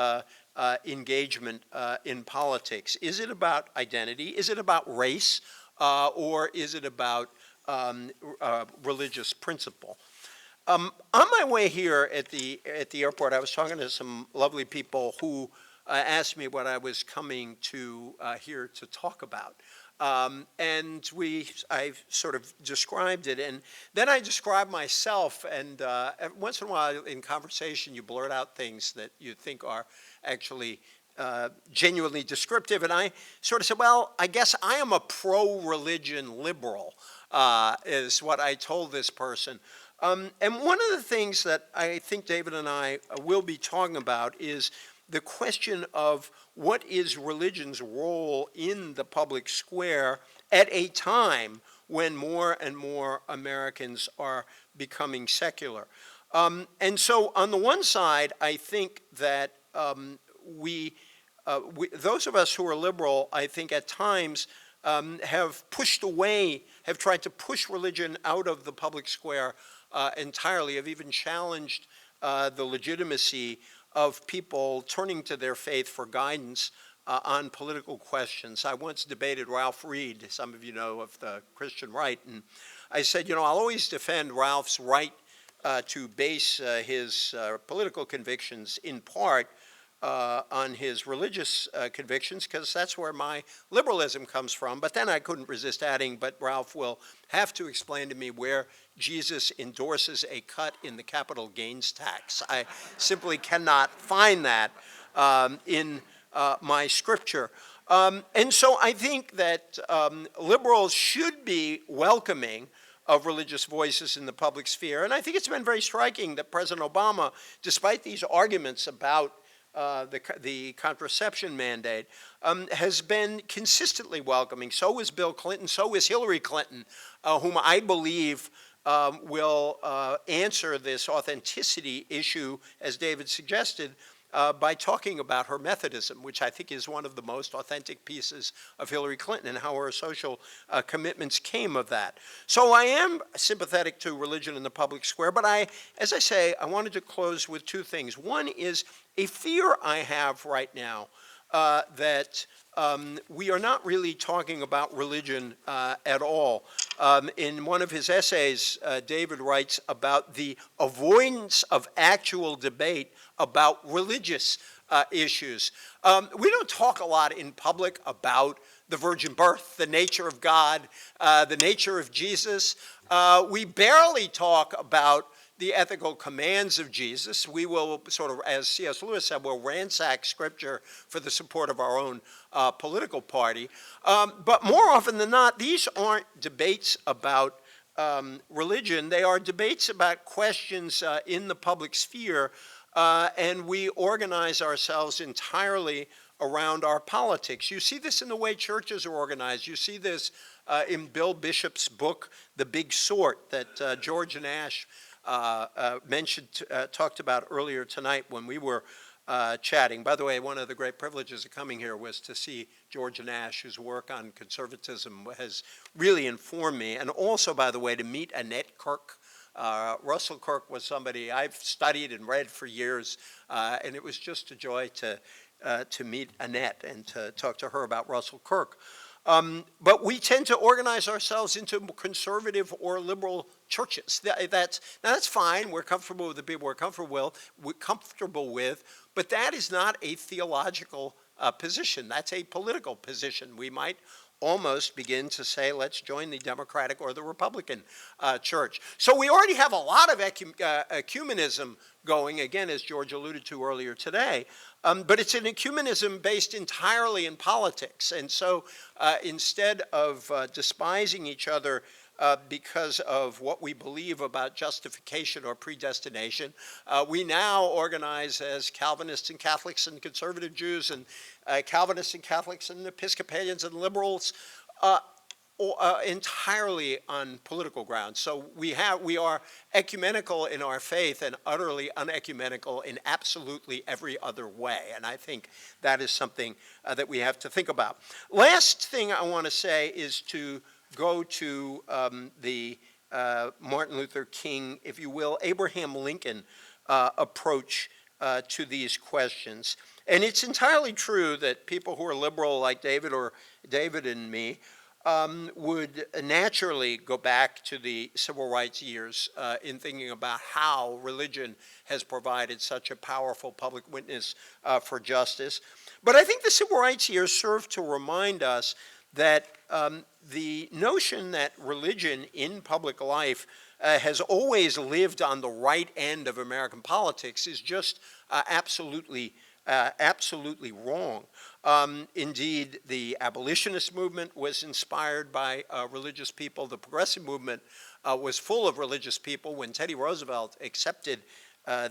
engagement in politics. Is it about identity? Is it about race? Or is it about religious principle? On my way here at the airport, I was talking to some lovely people who asked me what I was coming to here to talk about. And I sort of described it, and then I described myself, and once in a while in conversation you blurt out things that you think are actually genuinely descriptive, and I sort of said, well, I guess I am a pro-religion liberal, is what I told this person. And one of the things that I think David and I will be talking about is the question of what is religion's role in the public square at a time when more and more Americans are becoming secular. And so on the one side, I think that those of us who are liberal, I think at times have tried to push religion out of the public square entirely, have even challenged the legitimacy of people turning to their faith for guidance on political questions. I once debated Ralph Reed, some of you know, of the Christian right, and I said, I'll always defend Ralph's right to base his political convictions in part on his religious convictions, because that's where my liberalism comes from. But then I couldn't resist adding, but Ralph will have to explain to me where Jesus endorses a cut in the capital gains tax. I simply cannot find that in my scripture. And so I think that liberals should be welcoming of religious voices in the public sphere. And I think it's been very striking that President Obama, despite these arguments about the contraception mandate, has been consistently welcoming. So is Bill Clinton, so is Hillary Clinton, whom I believe will answer this authenticity issue, as David suggested, by talking about her Methodism, which I think is one of the most authentic pieces of Hillary Clinton and how her social commitments came of that. So I am sympathetic to religion in the public square, but as I say, I wanted to close with two things. One is a fear I have right now that we are not really talking about religion at all. In one of his essays, David writes about the avoidance of actual debate about religious issues. We don't talk a lot in public about the virgin birth, the nature of God, the nature of Jesus. We barely talk about the ethical commands of Jesus. We will sort of, as C.S. Lewis said, we'll ransack Scripture for the support of our own political party. But more often than not, these aren't debates about religion. They are debates about questions in the public sphere, and we organize ourselves entirely around our politics. You see this in the way churches are organized. You see this in Bill Bishop's book, The Big Sort, that George and Ash talked about earlier tonight when we were chatting. By the way, one of the great privileges of coming here was to see George and Ash, whose work on conservatism has really informed me, and also, by the way, to meet Annette Kirk. Russell Kirk was somebody I've studied and read for years, and it was just a joy to meet Annette and to talk to her about Russell Kirk. But we tend to organize ourselves into conservative or liberal churches. That's fine. We're comfortable with the people we're comfortable with, but that is not a theological position. That's a political position. We might almost begin to say, let's join the Democratic or the Republican church. So we already have a lot of ecumenism going, again, as George alluded to earlier today, but it's an ecumenism based entirely in politics. And so instead of despising each other because of what we believe about justification or predestination, we now organize as Calvinists and Catholics and conservative Jews and Calvinists and Catholics and Episcopalians and liberals entirely on political grounds. So we are ecumenical in our faith and utterly unecumenical in absolutely every other way. And I think that is something that we have to think about. Last thing I want to say is to go to the Martin Luther King, if you will, Abraham Lincoln approach to these questions. And it's entirely true that people who are liberal like David and me would naturally go back to the civil rights years in thinking about how religion has provided such a powerful public witness for justice. But I think the civil rights years serve to remind us that the notion that religion in public life has always lived on the right end of American politics is just absolutely wrong. Indeed, the abolitionist movement was inspired by religious people. The progressive movement was full of religious people. When Teddy Roosevelt accepted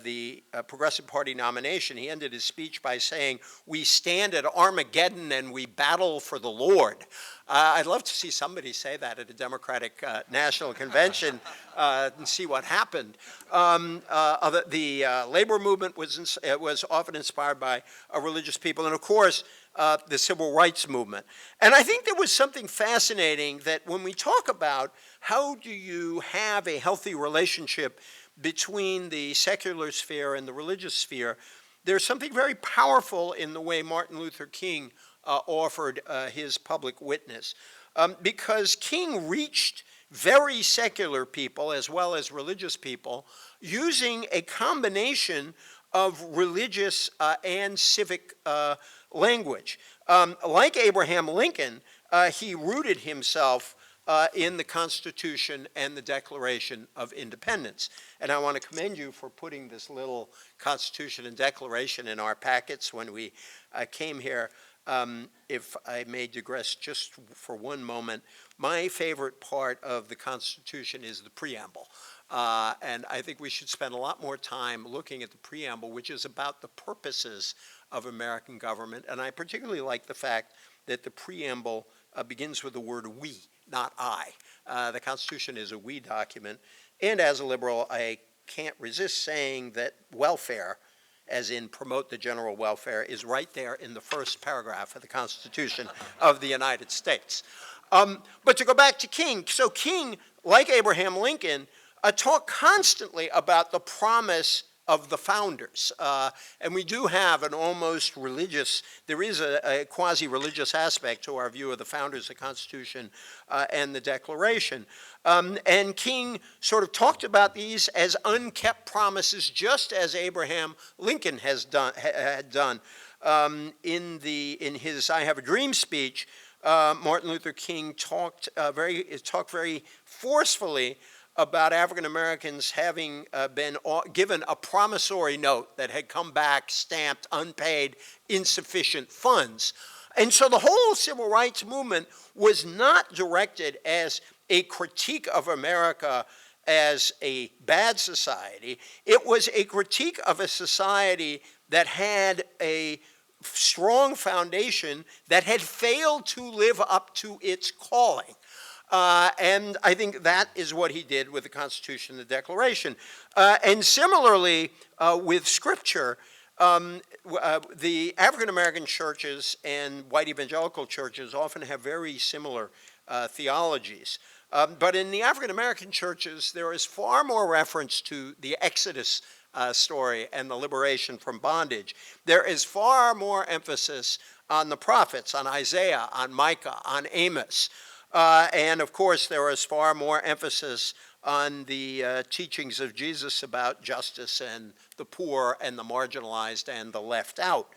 the Progressive Party nomination, he ended his speech by saying, "We stand at Armageddon and we battle for the Lord." I'd love to see somebody say that at a Democratic National Convention and see what happened. The labor movement was often inspired by religious people, and of course, the civil rights movement. And I think there was something fascinating that when we talk about how do you have a healthy relationship between the secular sphere and the religious sphere, there's something very powerful in the way Martin Luther King offered his public witness. Because King reached very secular people as well as religious people using a combination of religious and civic language. Like Abraham Lincoln, he rooted himself in the Constitution and the Declaration of Independence. And I want to commend you for putting this little Constitution and Declaration in our packets when we came here. If I may digress just for one moment, my favorite part of the Constitution is the preamble. And I think we should spend a lot more time looking at the preamble, which is about the purposes of American government. And I particularly like the fact that the preamble begins with the word we, not I. The Constitution is a we document. And as a liberal, I can't resist saying that welfare, as in promote the general welfare, is right there in the first paragraph of the Constitution of the United States. But to go back to King, so King, like Abraham Lincoln, talked constantly about the promise of the founders. And we do have an almost religious, there is a quasi-religious aspect to our view of the founders, the Constitution, and the Declaration. And King sort of talked about these as unkept promises, just as Abraham Lincoln had done. In his I Have a Dream speech, Martin Luther King talked very forcefully about African Americans having been given a promissory note that had come back stamped, unpaid, insufficient funds. And so the whole civil rights movement was not directed as a critique of America as a bad society. It was a critique of a society that had a strong foundation that had failed to live up to its calling. And I think that is what he did with the Constitution and the Declaration. And similarly, with Scripture, the African-American churches and white evangelical churches often have very similar theologies. But in the African-American churches, there is far more reference to the Exodus story and the liberation from bondage. There is far more emphasis on the prophets, on Isaiah, on Micah, on Amos. And of course, there is far more emphasis on the teachings of Jesus about justice and the poor and the marginalized and the left out.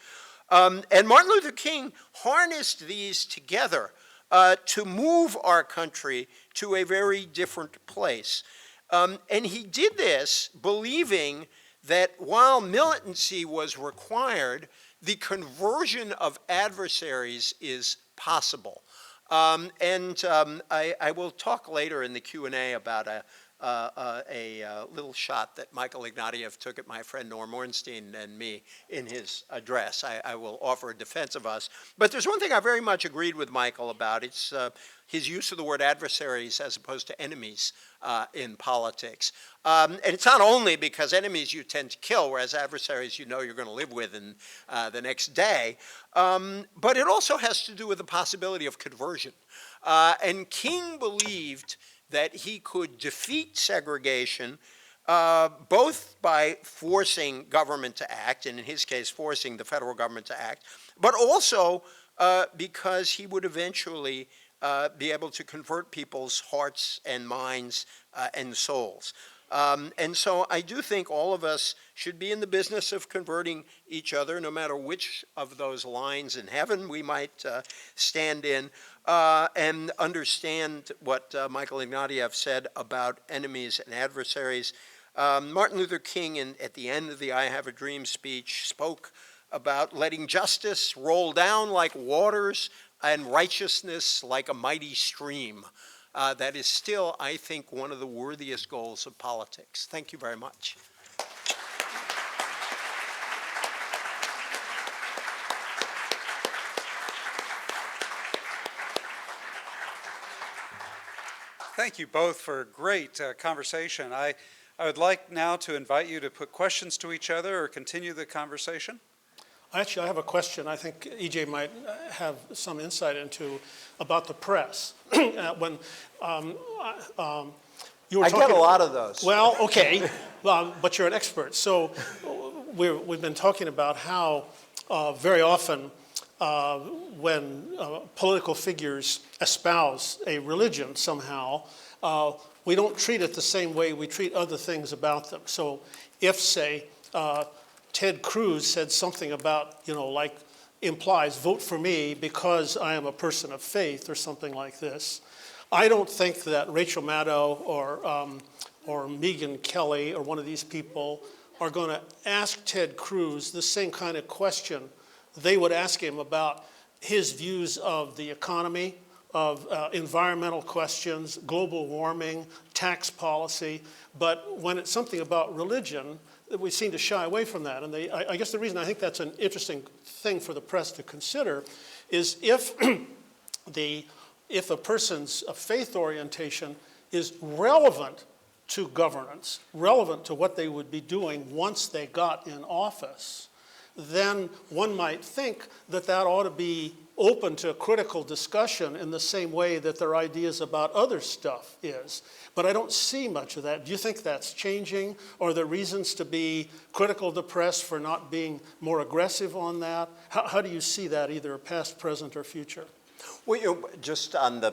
And Martin Luther King harnessed these together to move our country to a very different place. And he did this believing that while militancy was required, the conversion of adversaries is possible. I will talk later in the Q&A about a little shot that Michael Ignatieff took at my friend Norm Ornstein and me in his address. I will offer a defense of us. But there's one thing I very much agreed with Michael about. It's his use of the word adversaries as opposed to enemies in politics. And it's not only because enemies you tend to kill, whereas adversaries you know you're going to live with in the next day, but it also has to do with the possibility of conversion. And King believed that he could defeat segregation both by forcing government to act, and in his case, forcing the federal government to act, but also because he would eventually be able to convert people's hearts and minds and souls. And so I do think all of us should be in the business of converting each other, no matter which of those lines in heaven we might stand in, and understand what Michael Ignatieff said about enemies and adversaries. Martin Luther King, at the end of the I Have a Dream speech, spoke about letting justice roll down like waters and righteousness like a mighty stream. That is still, I think, one of the worthiest goals of politics. Thank you very much.
Thank you both for a great conversation. I would like now to invite you to put questions to each other or continue the conversation.
Actually, I have a question I think EJ might have some insight into about the press. When you were
I
talking,
get a lot of those.
Well, okay, but you're an expert. So we've been talking about how very often when political figures espouse a religion somehow, we don't treat it the same way we treat other things about them. So if, say, Ted Cruz said something about, like implies vote for me because I am a person of faith or something like this, I don't think that Rachel Maddow or Megan Kelly or one of these people are going to ask Ted Cruz the same kind of question they would ask him about his views of the economy of environmental questions, global warming, tax policy, but when it's something about religion, we seem to shy away from that. And I guess the reason I think that's an interesting thing for the press to consider is if a person's faith orientation is relevant to governance, relevant to what they would be doing once they got in office, then one might think that that ought to be open to critical discussion in the same way that their ideas about other stuff is. But I don't see much of that. Do you think that's changing? Or are there reasons to be critical of the press for not being more aggressive on that? How do you see that, either past, present, or future?
Well, just on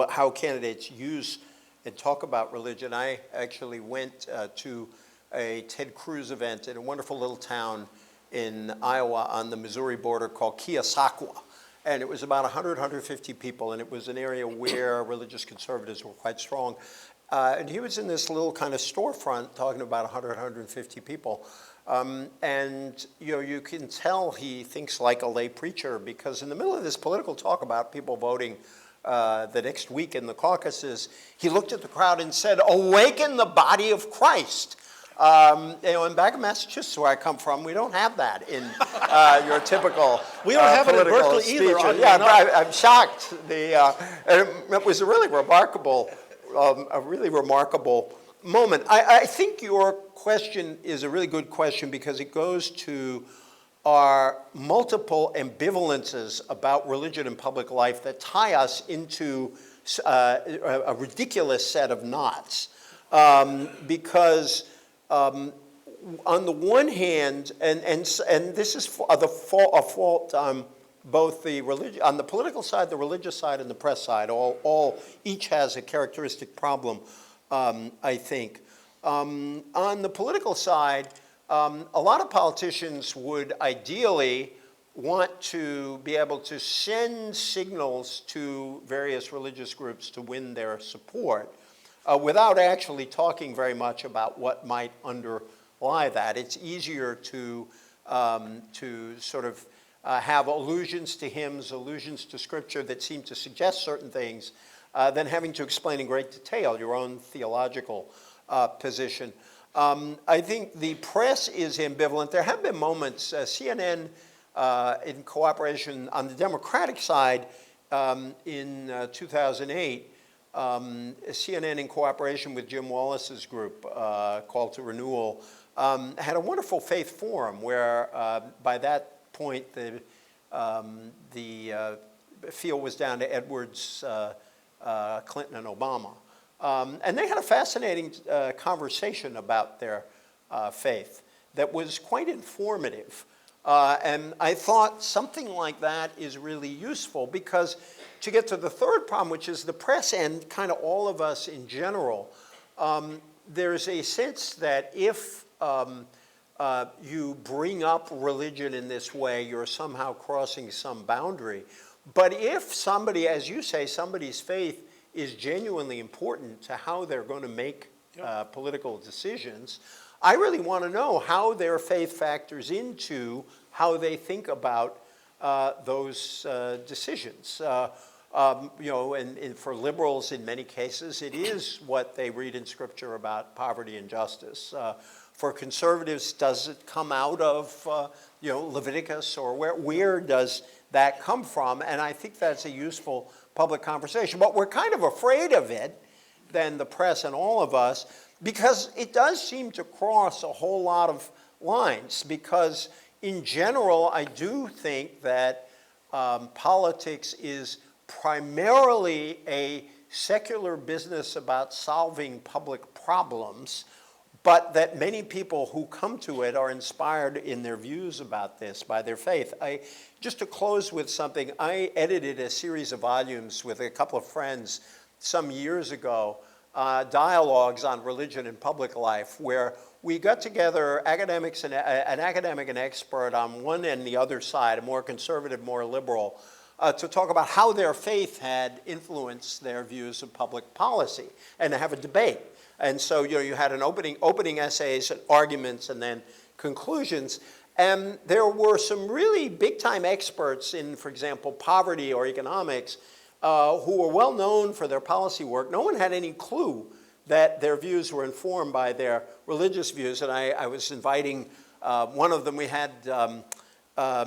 how candidates use and talk about religion, I actually went to a Ted Cruz event in a wonderful little town in Iowa on the Missouri border called Keosauqua. And it was about 100, 150 people, and it was an area where religious conservatives were quite strong. And he was in this little kind of storefront talking about 100, 150 people. And you can tell he thinks like a lay preacher, because in the middle of this political talk about people voting the next week in the caucuses, he looked at the crowd and said, "Awaken the body of Christ." In back in Massachusetts, where I come from, we don't have that in your typical
we don't have it in Berkeley
speech.
either.
Yeah, I'm shocked. It was a really remarkable moment. I think your question is a really good question, because it goes to our multiple ambivalences about religion and public life that tie us into a ridiculous set of knots. Because on the one hand, and this is a fault both on the political side, the religious side, and the press side. Each has a characteristic problem, I think. On the political side, a lot of politicians would ideally want to be able to send signals to various religious groups to win their support, without actually talking very much about what might underlie that. It's easier to sort of have allusions to hymns, allusions to scripture that seem to suggest certain things, than having to explain in great detail your own theological position. I think the press is ambivalent. There have been moments, CNN in cooperation on the Democratic side in 2008, CNN in cooperation with Jim Wallace's group, Cultural Renewal, had a wonderful faith forum where by that point the field was down to Edwards, Clinton, and Obama. And they had a fascinating conversation about their faith that was quite informative. And I thought something like that is really useful, because to get to the third problem, which is the press and kind of all of us in general, there's a sense that if you bring up religion in this way, you're somehow crossing some boundary. But if somebody, as you say, somebody's faith is genuinely important to how they're going to make political decisions, I really want to know how their faith factors into how they think about those decisions. And for liberals, in many cases, it is what they read in Scripture about poverty and justice. For conservatives, does it come out of Leviticus, or where does that come from? And I think that's a useful public conversation. But we're kind of afraid of it, then the press and all of us, because it does seem to cross a whole lot of lines. Because in general, I do think that politics is primarily a secular business about solving public problems, but that many people who come to it are inspired in their views about this by their faith. Just to close with something, I edited a series of volumes with a couple of friends some years ago, dialogues on religion and public life, where we got together academics and an academic and expert on one and the other side, a more conservative, more liberal, to talk about how their faith had influenced their views of public policy, and to have a debate. And so you had an opening essays and arguments and then conclusions. And there were some really big-time experts in, for example, poverty or economics who were well known for their policy work. No one had any clue that their views were informed by their religious views. And I was inviting one of them. We had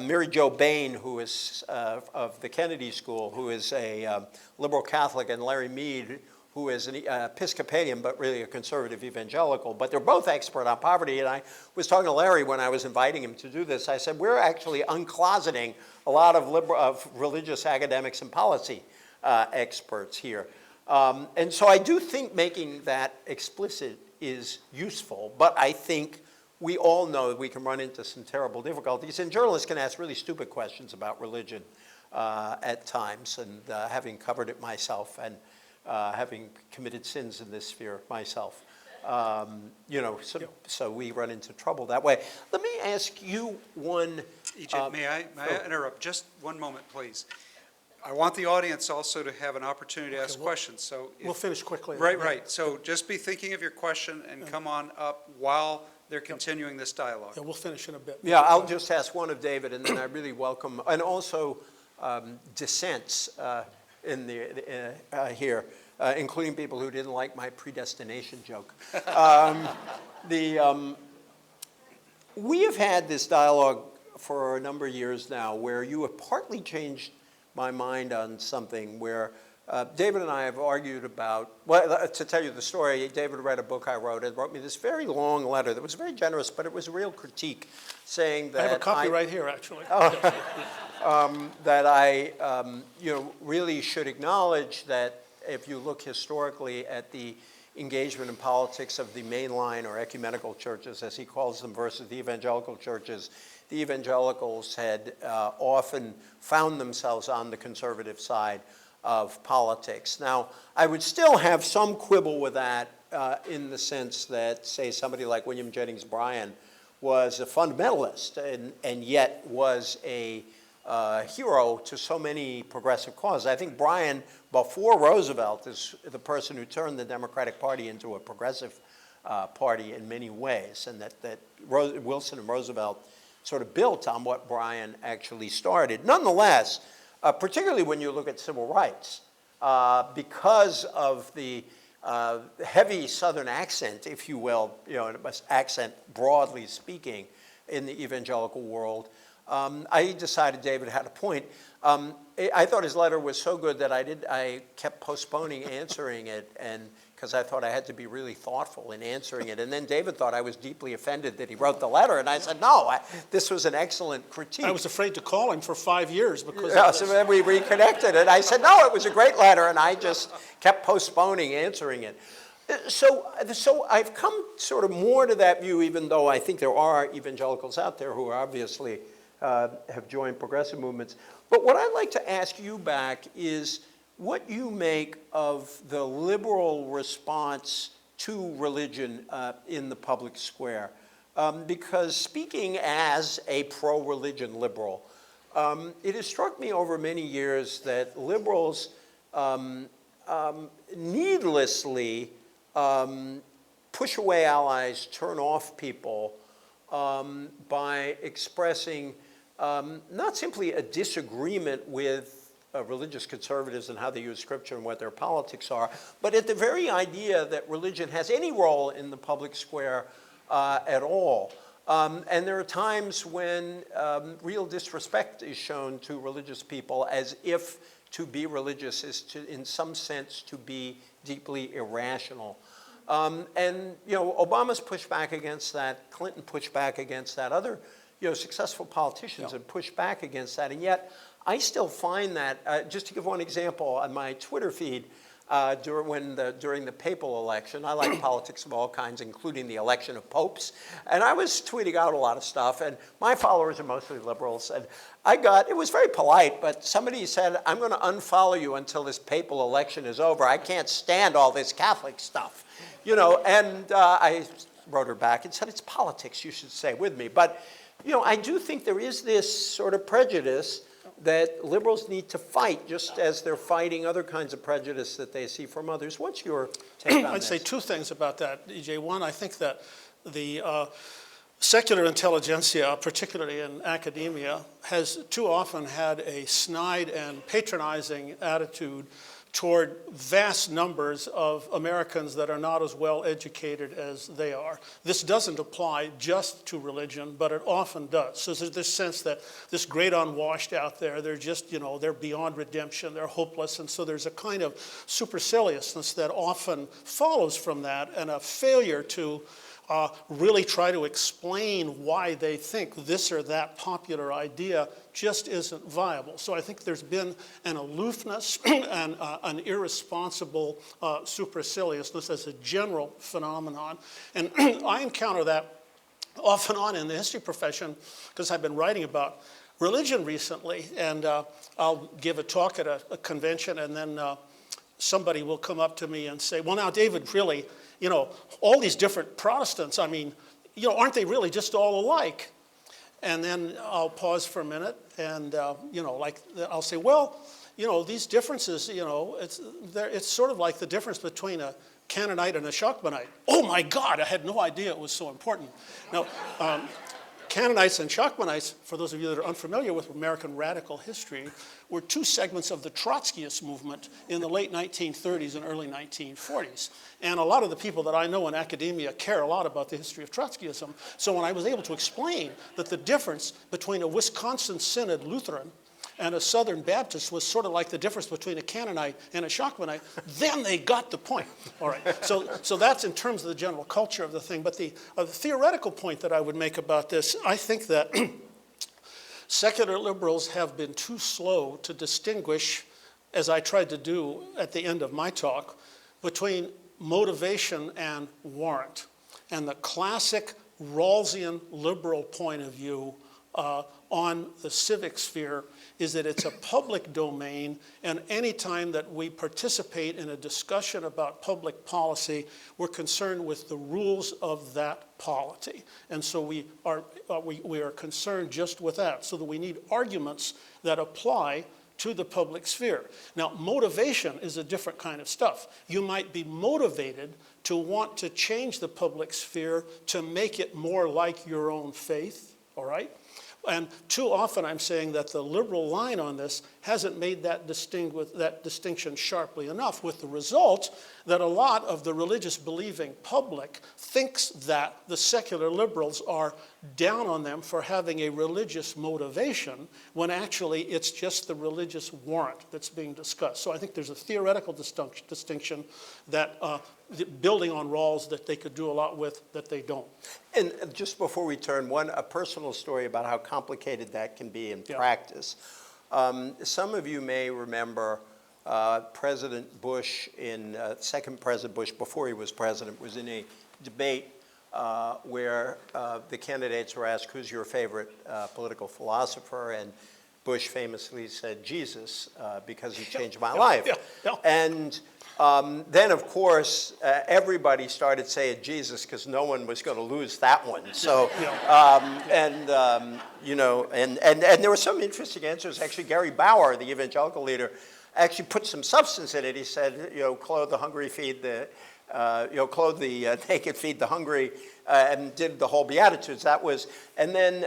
Mary Jo Bain, who is of the Kennedy School, who is a liberal Catholic, and Larry Mead, who is an Episcopalian, but really a conservative evangelical. But they're both expert on poverty. And I was talking to Larry when I was inviting him to do this. I said, we're actually uncloseting a lot of religious academics and policy experts here. And so I do think making that explicit is useful, but I think we all know that we can run into some terrible difficulties, and journalists can ask really stupid questions about religion at times, and having covered it myself, and having committed sins in this sphere myself, so we run into trouble that way. Let me ask you one.
EJ, may I interrupt just one moment, please? I want the audience also to have an opportunity to ask questions. So
We'll finish quickly.
Right. So just be thinking of your question and come on up while they're continuing this dialogue.
Yeah, we'll finish in a bit.
Yeah, I'll just ask one of David, and then I really welcome, and also dissents in the here, including people who didn't like my predestination joke. We have had this dialogue for a number of years now where you have partly changed my mind on something where David and I have argued about, well, to tell you the story, David read a book I wrote and wrote me this very long letter that was very generous, but it was a real critique, saying that
I have a copy right here, actually.
That I really should acknowledge that if you look historically at the engagement in politics of the mainline or ecumenical churches, as he calls them, versus the evangelical churches, the evangelicals had often found themselves on the conservative side of politics. Now, I would still have some quibble with that in the sense that, say, somebody like William Jennings Bryan was a fundamentalist and yet was a hero to so many progressive causes. I think Bryan, before Roosevelt, is the person who turned the Democratic Party into a progressive party in many ways, and that Wilson and Roosevelt sort of built on what Bryan actually started. Nonetheless, particularly when you look at civil rights, because of the heavy Southern accent, if you will, accent broadly speaking in the evangelical world, I decided David had a point. I thought his letter was so good that I kept postponing answering it, and because I thought I had to be really thoughtful in answering it. And then David thought I was deeply offended that he wrote the letter, and I said, no, this was an excellent critique.
I was afraid to call him for 5 years because
yeah,
of this.
so then we reconnected, and I said, no, it was a great letter, and I just kept postponing answering it. So I've come sort of more to that view, even though I think there are evangelicals out there who are obviously have joined progressive movements. But what I'd like to ask you back is what you make of the liberal response to religion in the public square. Because speaking as a pro-religion liberal, it has struck me over many years that liberals needlessly push away allies, turn off people by expressing not simply a disagreement with religious conservatives and how they use scripture and what their politics are, but at the very idea that religion has any role in the public square at all. And there are times when real disrespect is shown to religious people, as if to be religious is to, in some sense, to be deeply irrational. And Obama's pushed back against that. Clinton pushed back against that. Other successful politicians have pushed back against that, and yet I still find that, just to give one example, on my Twitter feed during the papal election, I like politics of all kinds, including the election of popes, and I was tweeting out a lot of stuff, and my followers are mostly liberals, and it was very polite, but somebody said, I'm going to unfollow you until this papal election is over. I can't stand all this Catholic stuff, and I wrote her back and said, it's politics, you should stay with me. But I do think there is this sort of prejudice that liberals need to fight, just as they're fighting other kinds of prejudice that they see from others. What's your take on
I'd
this?
say two things about that, EJ. One, I think that the secular intelligentsia, particularly in academia, has too often had a snide and patronizing attitude toward vast numbers of Americans that are not as well educated as they are. This doesn't apply just to religion, but it often does. So there's this sense that this great unwashed out there, they're just, they're beyond redemption, they're hopeless, and so there's a kind of superciliousness that often follows from that, and a failure to really try to explain why they think this or that popular idea just isn't viable. So I think there's been an aloofness and an irresponsible superciliousness as a general phenomenon. And I encounter that off and on in the history profession because I've been writing about religion recently, and I'll give a talk at a convention, and then somebody will come up to me and say, well, now, David, really, all these different Protestants, aren't they really just all alike? And then I'll pause for a minute and, I'll say, well, these differences, it's sort of like the difference between a Canaanite and a Shachmanite. Oh my God, I had no idea it was so important. Now, Canaanites and Shachmanites, for those of you that are unfamiliar with American radical history, were two segments of the Trotskyist movement in the late 1930s and early 1940s. And a lot of the people that I know in academia care a lot about the history of Trotskyism. So when I was able to explain that the difference between a Wisconsin Synod Lutheran and a Southern Baptist was sort of like the difference between a Canaanite and a Shachmanite, then they got the point. All right, so that's in terms of the general culture of the thing. But the theoretical point that I would make about this, I think that secular liberals have been too slow to distinguish, as I tried to do at the end of my talk, between motivation and warrant. And the classic Rawlsian liberal point of view on the civic sphere is that it's a public domain, and any time that we participate in a discussion about public policy, we're concerned with the rules of that polity. And so we are concerned just with that, so that we need arguments that apply to the public sphere. Now, motivation is a different kind of stuff. You might be motivated to want to change the public sphere to make it more like your own faith, all right? And too often I'm saying that the liberal line on this hasn't made that distinction sharply enough, with the result that a lot of the religious believing public thinks that the secular liberals are down on them for having a religious motivation, when actually it's just the religious warrant that's being discussed. So I think there's a theoretical distinction that building on Rawls that they could do a lot with that they don't.
And just before we turn, a personal story about how complicated that can be in practice. Some of you may remember President Bush, second President Bush, before he was president, was in a debate where the candidates were asked, who's your favorite political philosopher? And Bush famously said, Jesus, because he changed my life. And then, of course, everybody started saying Jesus because no one was going to lose that one. So, and there were some interesting answers. Actually, Gary Bauer, the evangelical leader, actually put some substance in it. He said, clothe the hungry, feed the, clothe the naked, feed the hungry, and did the whole Beatitudes. That was, and then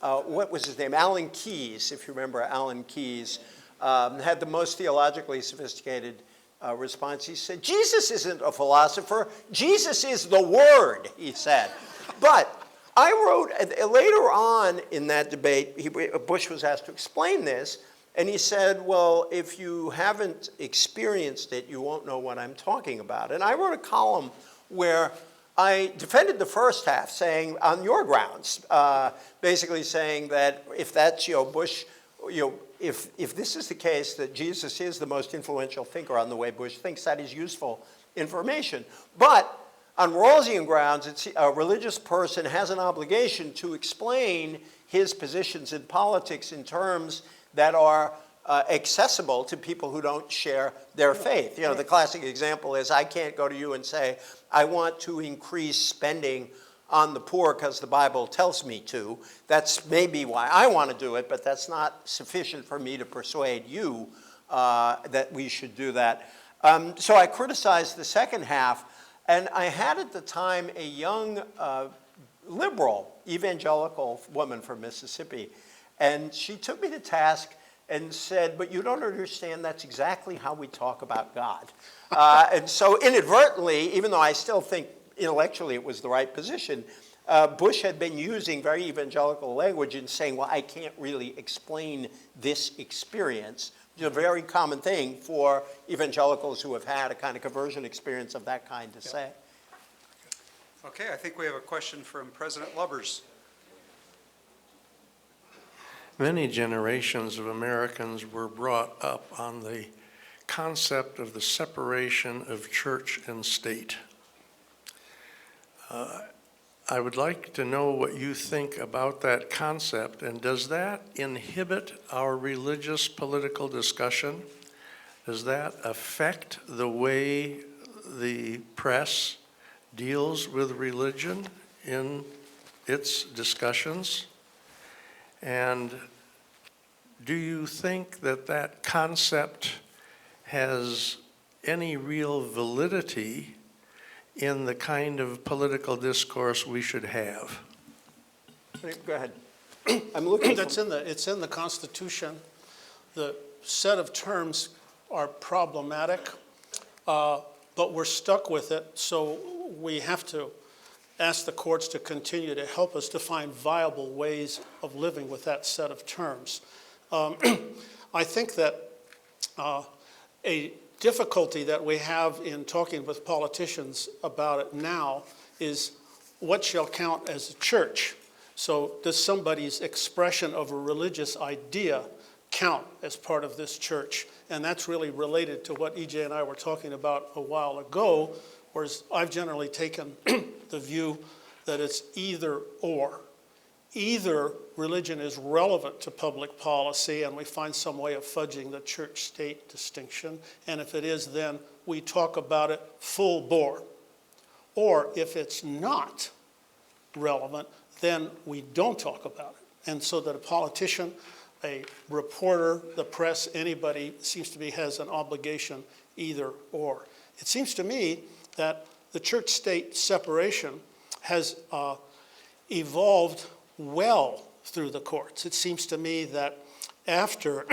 what was his name? Alan Keyes, if you remember Alan Keyes, had the most theologically sophisticated response. He said, Jesus isn't a philosopher. Jesus is the Word, he said. But I wrote, later on in that debate, Bush was asked to explain this, and he said, well, if you haven't experienced it, you won't know what I'm talking about. And I wrote a column where I defended the first half, saying, on your grounds, basically saying that if that's, Bush, if this is the case, that Jesus is the most influential thinker on the way Bush thinks, that is useful information. But on Rawlsian grounds, a religious person has an obligation to explain his positions in politics in terms that are accessible to people who don't share their faith. The classic example is, I can't go to you and say, I want to increase spending on the poor because the Bible tells me to. That's maybe why I want to do it, but that's not sufficient for me to persuade you that we should do that. So I criticized the second half, and I had at the time a young liberal, evangelical woman from Mississippi. And she took me to task and said, but you don't understand, that's exactly how we talk about God. And so inadvertently, even though I still think intellectually it was the right position, Bush had been using very evangelical language and saying, well, I can't really explain this experience, which is a very common thing for evangelicals who have had a kind of conversion experience of that kind to say.
Okay, I think we have a question from President Lubbers.
Many generations of Americans were brought up on the concept of the separation of church and state. I would like to know what you think about that concept, and does that inhibit our religious political discussion? Does that affect the way the press deals with religion in its discussions? And do you think that that concept has any real validity in the kind of political discourse we should have?
Go ahead. I'm looking.
It's in the Constitution. The set of terms are problematic, but we're stuck with it, so we have to ask the courts to continue to help us to find viable ways of living with that set of terms. I think that a difficulty that we have in talking with politicians about it now is what shall count as a church. So does somebody's expression of a religious idea count as part of this church? And that's really related to what EJ and I were talking about a while ago, whereas I've generally taken the view that it's either or. Either religion is relevant to public policy and we find some way of fudging the church-state distinction, and if it is, then we talk about it full bore. Or if it's not relevant, then we don't talk about it. And so that a politician, a reporter, the press, anybody seems to be has an obligation either or. It seems to me that the church-state separation has evolved well through the courts. It seems to me that after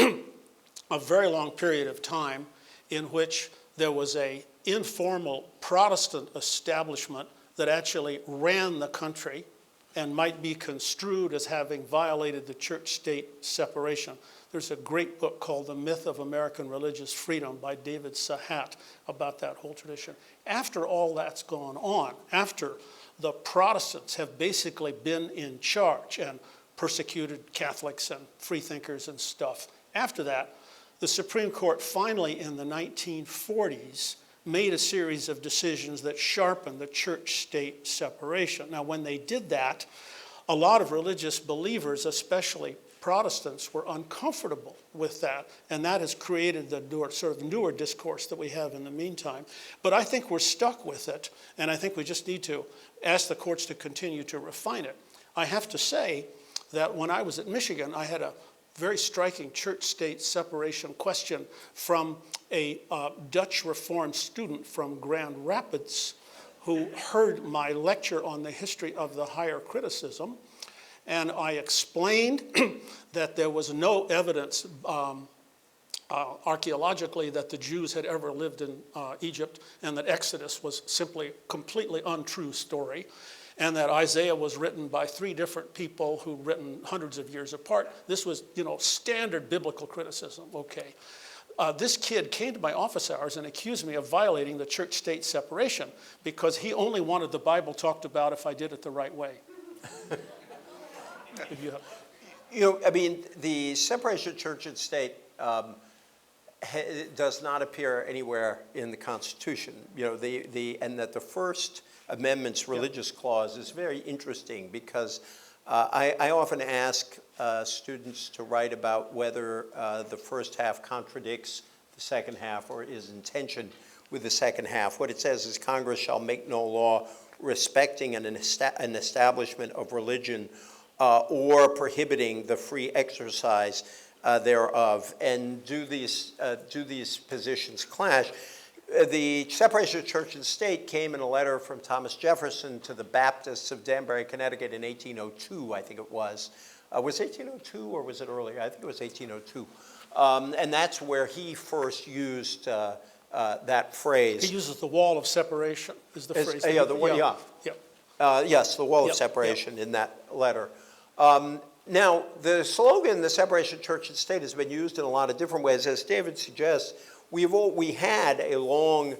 a very long period of time in which there was an informal Protestant establishment that actually ran the country and might be construed as having violated the church-state separation. There's a great book called The Myth of American Religious Freedom by David Sahat about that whole tradition. After all that's gone on, after the Protestants have basically been in charge and persecuted Catholics and freethinkers and stuff, after that, the Supreme Court finally in the 1940s made a series of decisions that sharpened the church-state separation. Now, when they did that, a lot of religious believers, especially Protestants, were uncomfortable with that, and that has created the newer discourse that we have in the meantime. But I think we're stuck with it, and I think we just need to ask the courts to continue to refine it. I have to say that when I was at Michigan, I had a very striking church-state separation question from a Dutch Reformed student from Grand Rapids who heard my lecture on the history of the higher criticism. And I explained that there was no evidence archaeologically that the Jews had ever lived in Egypt, and that Exodus was simply a completely untrue story, and that Isaiah was written by 3 different people who written hundreds of years apart. This was, standard biblical criticism, okay. This kid came to my office hours and accused me of violating the church-state separation because he only wanted the Bible talked about if I did it the right way.
The separation of church and state does not appear anywhere in the Constitution. And that the First Amendment's religious clause is very interesting because I often ask students to write about whether the first half contradicts the second half or is in tension with the second half. What it says is Congress shall make no law respecting an establishment of religion or prohibiting the free exercise thereof. And do these positions clash? the separation of church and state came in a letter from Thomas Jefferson to the Baptists of Danbury, Connecticut in 1802, I think it was. Was it 1802 or was it earlier? I think it was 1802. And that's where he first used that phrase.
He uses the wall of separation, is the phrase.
Yeah, yes, the wall of
Yep,
separation in that letter. Now, the slogan, the separation of church and state, has been used in a lot of different ways. As David suggests, we had a long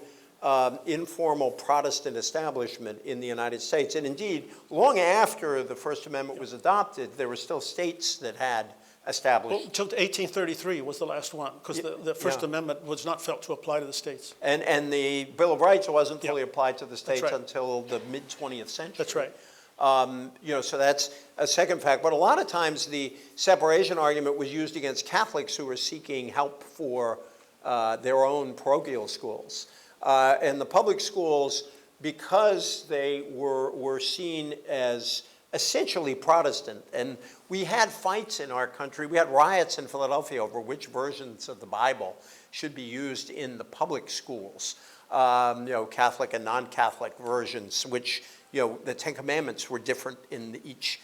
informal Protestant establishment in the United States. And indeed, long after the First Amendment was adopted, there were still states that had established.
Well, until 1833 was the last one, because the First Amendment was not felt to apply to the states.
And the Bill of Rights wasn't fully applied to the states
right.
until the mid-20th century.
That's right.
So that's a second fact. But a lot of times the separation argument was used against Catholics who were seeking help for their own parochial schools. And the public schools, because they were seen as essentially Protestant, and we had fights in our country. We had riots in Philadelphia over which versions of the Bible should be used in the public schools. Catholic and non-Catholic versions, which, the Ten Commandments were different in each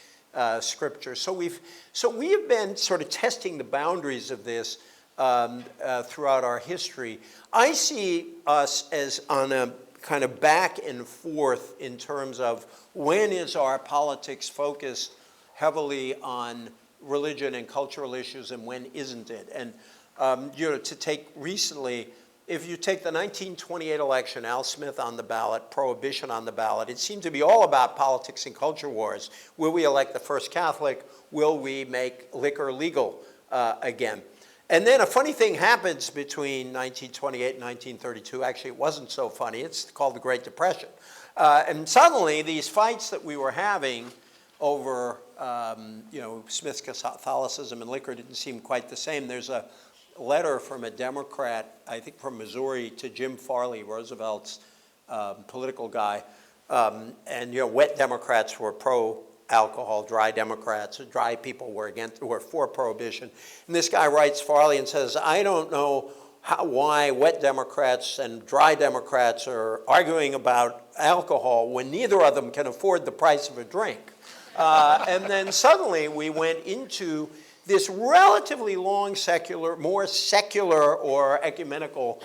scripture. So we have been sort of testing the boundaries of this throughout our history. I see us as on a kind of back and forth in terms of when is our politics focused heavily on religion and cultural issues and when isn't it? And to take recently, if you take the 1928 election, Al Smith on the ballot, prohibition on the ballot, it seemed to be all about politics and culture wars. Will we elect the first Catholic? Will we make liquor legal again? And then a funny thing happens between 1928 and 1932. Actually, it wasn't so funny. It's called the Great Depression. And suddenly, these fights that we were having over, Smith's Catholicism and liquor didn't seem quite the same. There's a letter from a Democrat, I think from Missouri, to Jim Farley, Roosevelt's political guy. Wet Democrats were pro-alcohol, dry Democrats, dry people were for prohibition. And this guy writes Farley and says, I don't know why wet Democrats and dry Democrats are arguing about alcohol when neither of them can afford the price of a drink. And then suddenly we went into this relatively long more secular or ecumenical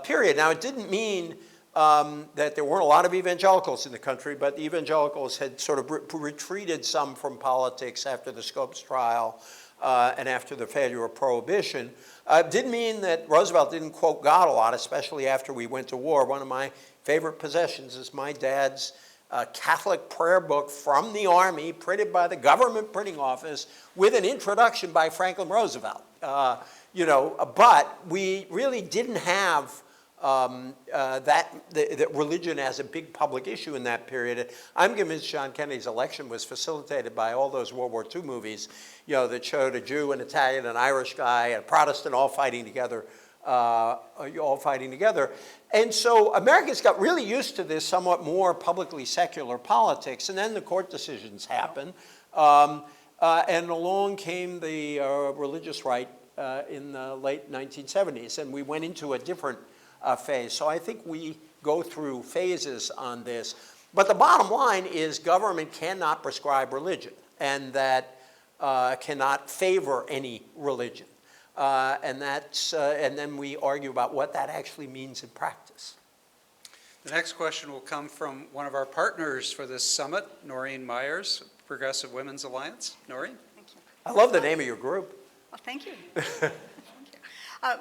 period. Now, it didn't mean that there weren't a lot of evangelicals in the country, but the evangelicals had sort of retreated some from politics after the Scopes trial and after the failure of Prohibition. It didn't mean that Roosevelt didn't quote God a lot, especially after we went to war. One of my favorite possessions is my dad's Catholic prayer book from the Army, printed by the government printing office, with an introduction by Franklin Roosevelt. But we really didn't have that religion as a big public issue in that period. I'm convinced John Kennedy's election was facilitated by all those World War II movies, that showed a Jew, an Italian, an Irish guy, a Protestant all fighting together. And so Americans got really used to this somewhat more publicly secular politics, and then the court decisions happened, and along came the religious right in the late 1970s, and we went into a different phase. So I think we go through phases on this. But the bottom line is government cannot prescribe religion, and that cannot favor any religion. And then we argue about what that actually means in practice.
The next question will come from one of our partners for this summit, Noreen Myers, Progressive Women's Alliance. Noreen?
Thank you.
I love the name of your group.
Well, thank you. Thank you.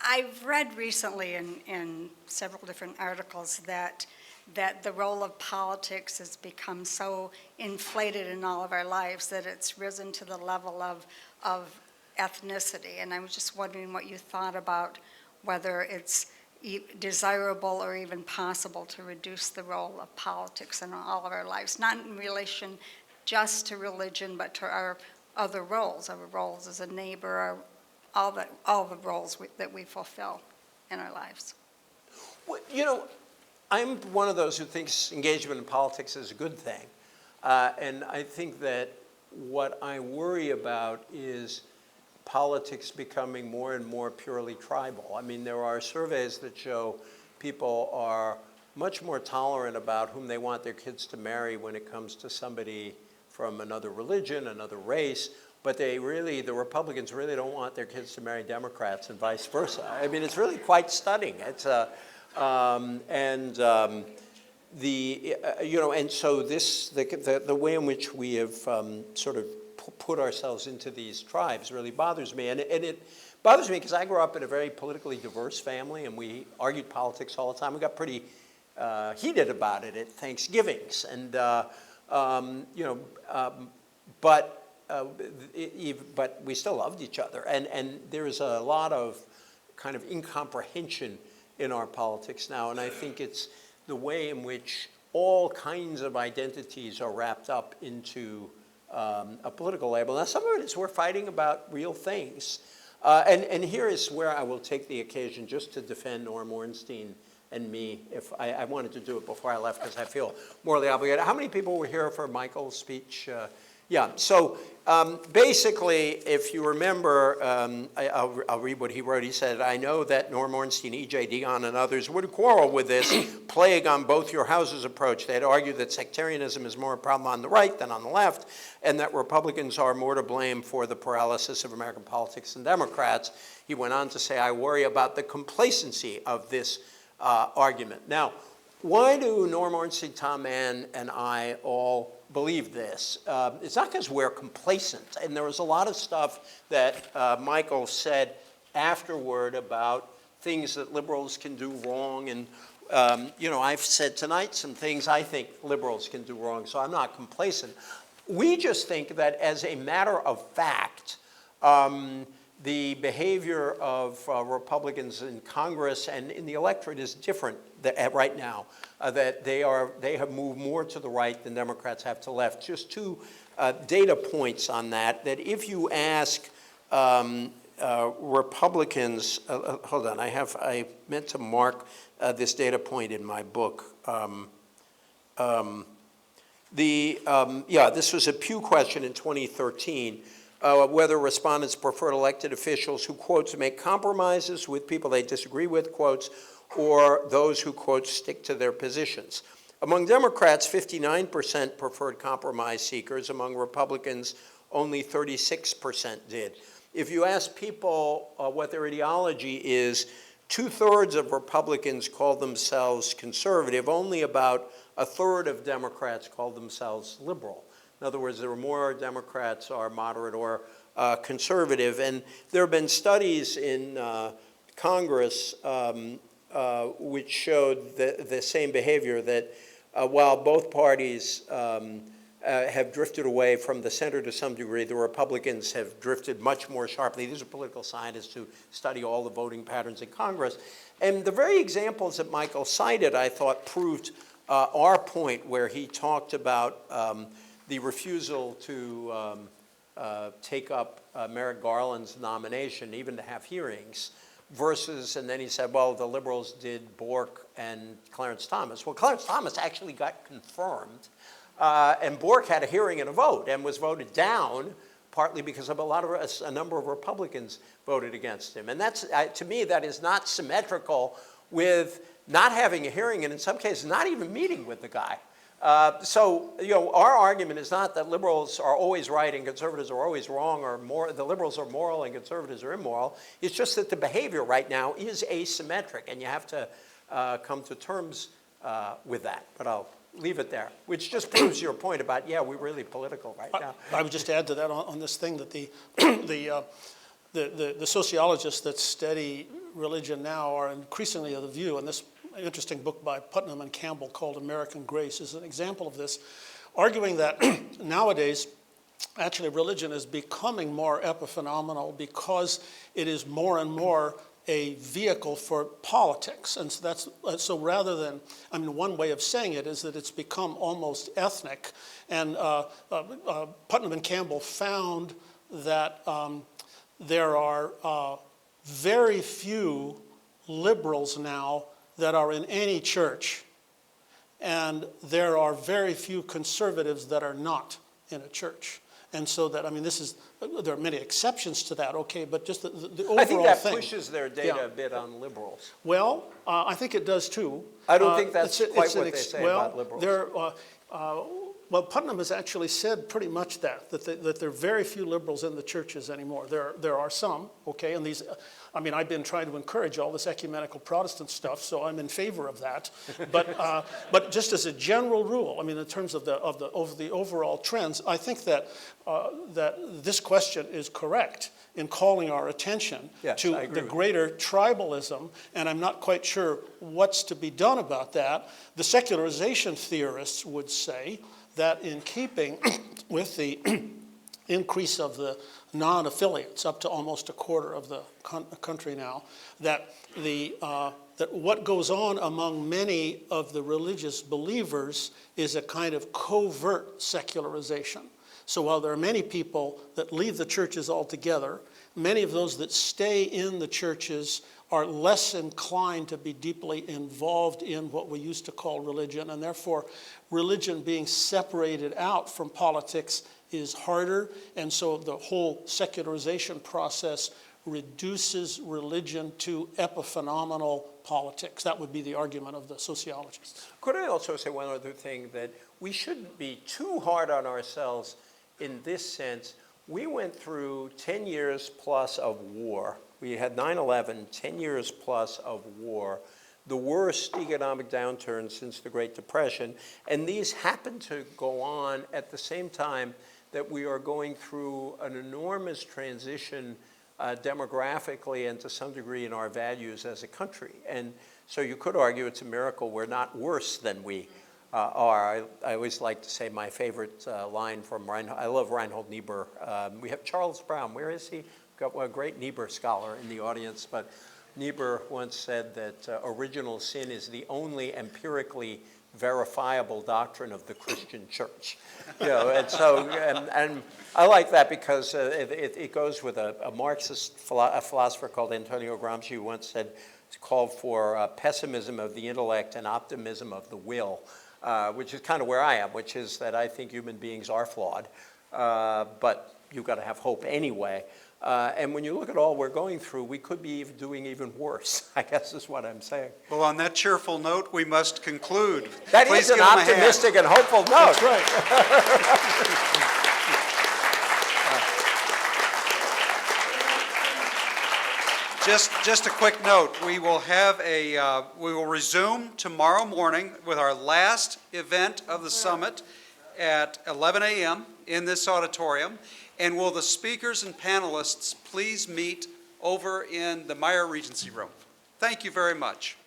I've read recently in several different articles that the role of politics has become so inflated in all of our lives that it's risen to the level of ethnicity. And I was just wondering what you thought about whether it's desirable or even possible to reduce the role of politics in all of our lives, not in relation just to religion, but to our other roles, our roles as a neighbor, all the roles that we fulfill in our lives.
Well, I'm one of those who thinks engagement in politics is a good thing. And I think that what I worry about is politics becoming more and more purely tribal. I mean, there are surveys that show people are much more tolerant about whom they want their kids to marry when it comes to somebody from another religion, another race, but the Republicans really don't want their kids to marry Democrats and vice versa. I mean, it's really quite stunning. It's and so the way in which we have sort of put ourselves into these tribes really bothers me. And it bothers me because I grew up in a very politically diverse family, and we argued politics all the time. We got pretty heated about it at Thanksgivings, and but we still loved each other. And there's a lot of kind of incomprehension in our politics now, and I think it's the way in which all kinds of identities are wrapped up into a political label. Now, some of it is we're fighting about real things. And here is where I will take the occasion just to defend Norm Ornstein and me. If I wanted to do it before I left because I feel morally obligated. How many people were here for Michael's speech? Yeah, so basically, if you remember, I'll read what he wrote. He said, "I know that Norm Ornstein, E.J. Dionne, and others would quarrel with this plague on both your houses approach. They'd argue that sectarianism is more a problem on the right than on the left, and that Republicans are more to blame for the paralysis of American politics than Democrats." He went on to say, "I worry about the complacency of this argument." Now, why do Norm Ornstein, Tom Mann, and I all believe this? It's not because we're complacent. And there was a lot of stuff that Michael said afterward about things that liberals can do wrong. And, I've said tonight some things I think liberals can do wrong, so I'm not complacent. We just think that as a matter of fact, the behavior of Republicans in Congress and in the electorate is different right now, that they have moved more to the right than Democrats have to left. Just two data points on that if you ask Republicans, hold on, I meant to mark this data point in my book. This was a Pew question in 2013. Whether respondents preferred elected officials who, quotes, make compromises with people they disagree with, quotes, or those who, quotes, stick to their positions. Among Democrats, 59% preferred compromise seekers. Among Republicans, only 36% did. If you ask people what their ideology is, 2/3 of Republicans call themselves conservative. Only about 1/3 of Democrats call themselves liberal. In other words, there are more Democrats are moderate or conservative. And there have been studies in Congress which showed the same behavior, that while both parties have drifted away from the center to some degree, the Republicans have drifted much more sharply. These are political scientists who study all the voting patterns in Congress. And the very examples that Michael cited, I thought, proved our point, where he talked about the refusal to take up Merrick Garland's nomination, even to have hearings, versus, and then he said, well, the liberals did Bork and Clarence Thomas. Well, Clarence Thomas actually got confirmed, and Bork had a hearing and a vote and was voted down, partly because of a number of Republicans voted against him. And that's, to me, that is not symmetrical with not having a hearing, and in some cases not even meeting with the guy. So our argument is not that liberals are always right and conservatives are always wrong, or the liberals are moral and conservatives are immoral. It's just that the behavior right now is asymmetric, and you have to come to terms with that. But I'll leave it there, which just proves your point about, we're really political right now.
I would just add to that on this thing that the sociologists that study religion now are increasingly of the view, and this interesting book by Putnam and Campbell called American Grace is an example of this, arguing that nowadays, actually, religion is becoming more epiphenomenal because it is more and more a vehicle for politics. And so rather than, one way of saying it is that it's become almost ethnic. And Putnam and Campbell found that there are very few liberals now that are in any church, and there are very few conservatives that are not in a church. And so that, I mean, there are many exceptions to that, okay, but just the overall thing.
I think that pushes their data
Yeah.
a bit on liberals.
Well, I think it does too.
I don't think that's
It's
quite
an
what they say about liberals.
Well, Putnam has actually said pretty much that there are very few liberals in the churches anymore. There are some, okay, and these, I mean, I've been trying to encourage all this ecumenical Protestant stuff, so I'm in favor of that. But just as a general rule, I mean, in terms of the overall trends, I think that this question is correct in calling our attention to the greater tribalism, and I'm not quite sure what's to be done about that. The secularization theorists would say that in keeping with the increase of the non-affiliates, up to almost a quarter of the country now, that what goes on among many of the religious believers is a kind of covert secularization. So while there are many people that leave the churches altogether, many of those that stay in the churches are less inclined to be deeply involved in what we used to call religion, and therefore religion being separated out from politics is harder, and so the whole secularization process reduces religion to epiphenomenal politics. That would be the argument of the sociologists.
Could I also say one other thing, that we shouldn't be too hard on ourselves in this sense? We went through 10 years plus of war. We had 9/11, 10 years plus of war, the worst economic downturn since the Great Depression, and these happen to go on at the same time that we are going through an enormous transition demographically and to some degree in our values as a country. And so you could argue it's a miracle we're not worse than we are. I always like to say my favorite line from Reinhold, I love Reinhold Niebuhr. We have Charles Brown, where is he? Got a great Niebuhr scholar in the audience, but Niebuhr once said that original sin is the only empirically verifiable doctrine of the Christian church. You know, and so, and I like that because it goes with a Marxist philosopher called Antonio Gramsci, who once said, it's called for pessimism of the intellect and optimism of the will, which is kind of where I am, which is that I think human beings are flawed, but you've got to have hope anyway. And when you look at all we're going through, we could be doing even worse, I guess is what I'm saying.
Well, on that cheerful note, we must conclude.
That
Please
is an
give them a hand.
optimistic and hopeful note.
That's right.
Just a quick note, we will resume tomorrow morning with our last event of the summit at 11 a.m. in this auditorium. And will the speakers and panelists please meet over in the Meyer Regency Room? Thank you very much.